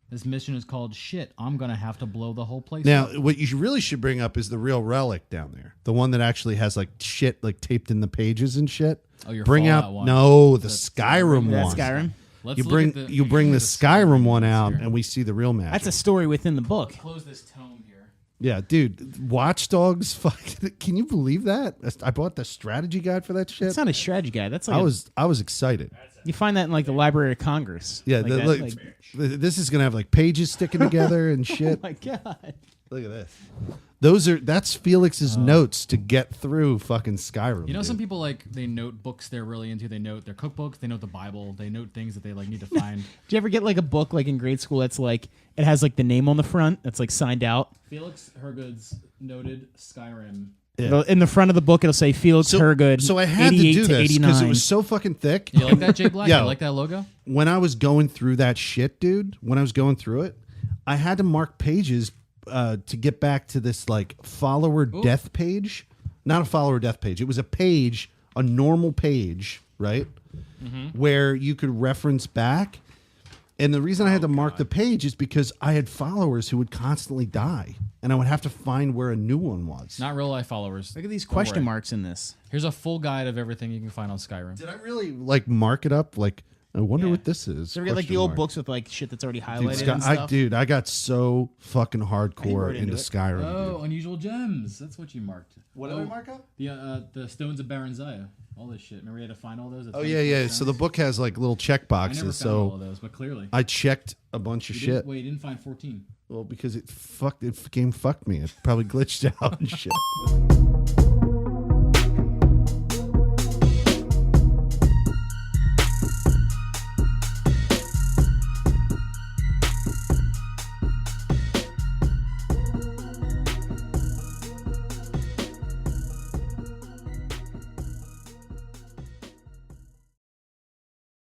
This mission is called Shit. I'm gonna have to blow the whole place Now, up. what you really should bring up is the real relic down there. The one that actually has like shit like taped in the pages and shit. Oh, your bring Fallout out one. No, the That's- Skyrim That's one. Skyrim. Let's You look bring at the, you bring the Skyrim one out here. and we see the real magic. That's a story within the book. Close this tome here. Yeah, dude, Watch Dogs. Fuck, can you believe that? I bought the strategy guide for that shit. It's not a strategy guide. That's like I was excited. you find that in like the Library of Congress. Yeah, Like that, this is gonna have like pages sticking together and oh shit. my God. Look at this. That's Felix's notes to get through fucking Skyrim. You know, dude. some people like they note books they're really into. They note their cookbooks. They note the Bible. They note things that they like need to find. Do you ever get like a book like in grade school that's like it has like the name on the front that's like signed out? Felix Hergood's noted Skyrim. Yeah. In the front of the book, it'll say Felix Hergood. So I had to 88 do this because it 89. was so fucking thick. You like that, Jay Black? Yeah. You like that logo? When I was going through that shit, dude, when I was going through it, I had to mark pages to get back to this like follower death page. Not a follower death page. It was a page, a normal page, right? Where you could reference back. And the reason I had to mark the page is because I had followers who would constantly die. And I would have to find where a new one was. Not real life followers. Look at these Don't question worry. marks in this. Here's a full guide of everything you can find on Skyrim. Did I really like mark it up? Like, I wonder Yeah. what this is. So we get like the Question old mark. books with like shit that's already Dude, highlighted and stuff. I got so fucking hardcore wrote into into it. Skyrim. Oh, dude. unusual gems. That's what you marked. What oh, did I mark up? The stones of Baranziah. All this shit. Remember you had to find all those? Oh yeah. So the book has like little check I never boxes. found all So of those, but clearly. I checked a bunch of You shit. didn't, wait, you didn't find 14. Well, because it game fucked me. It probably glitched out and shit.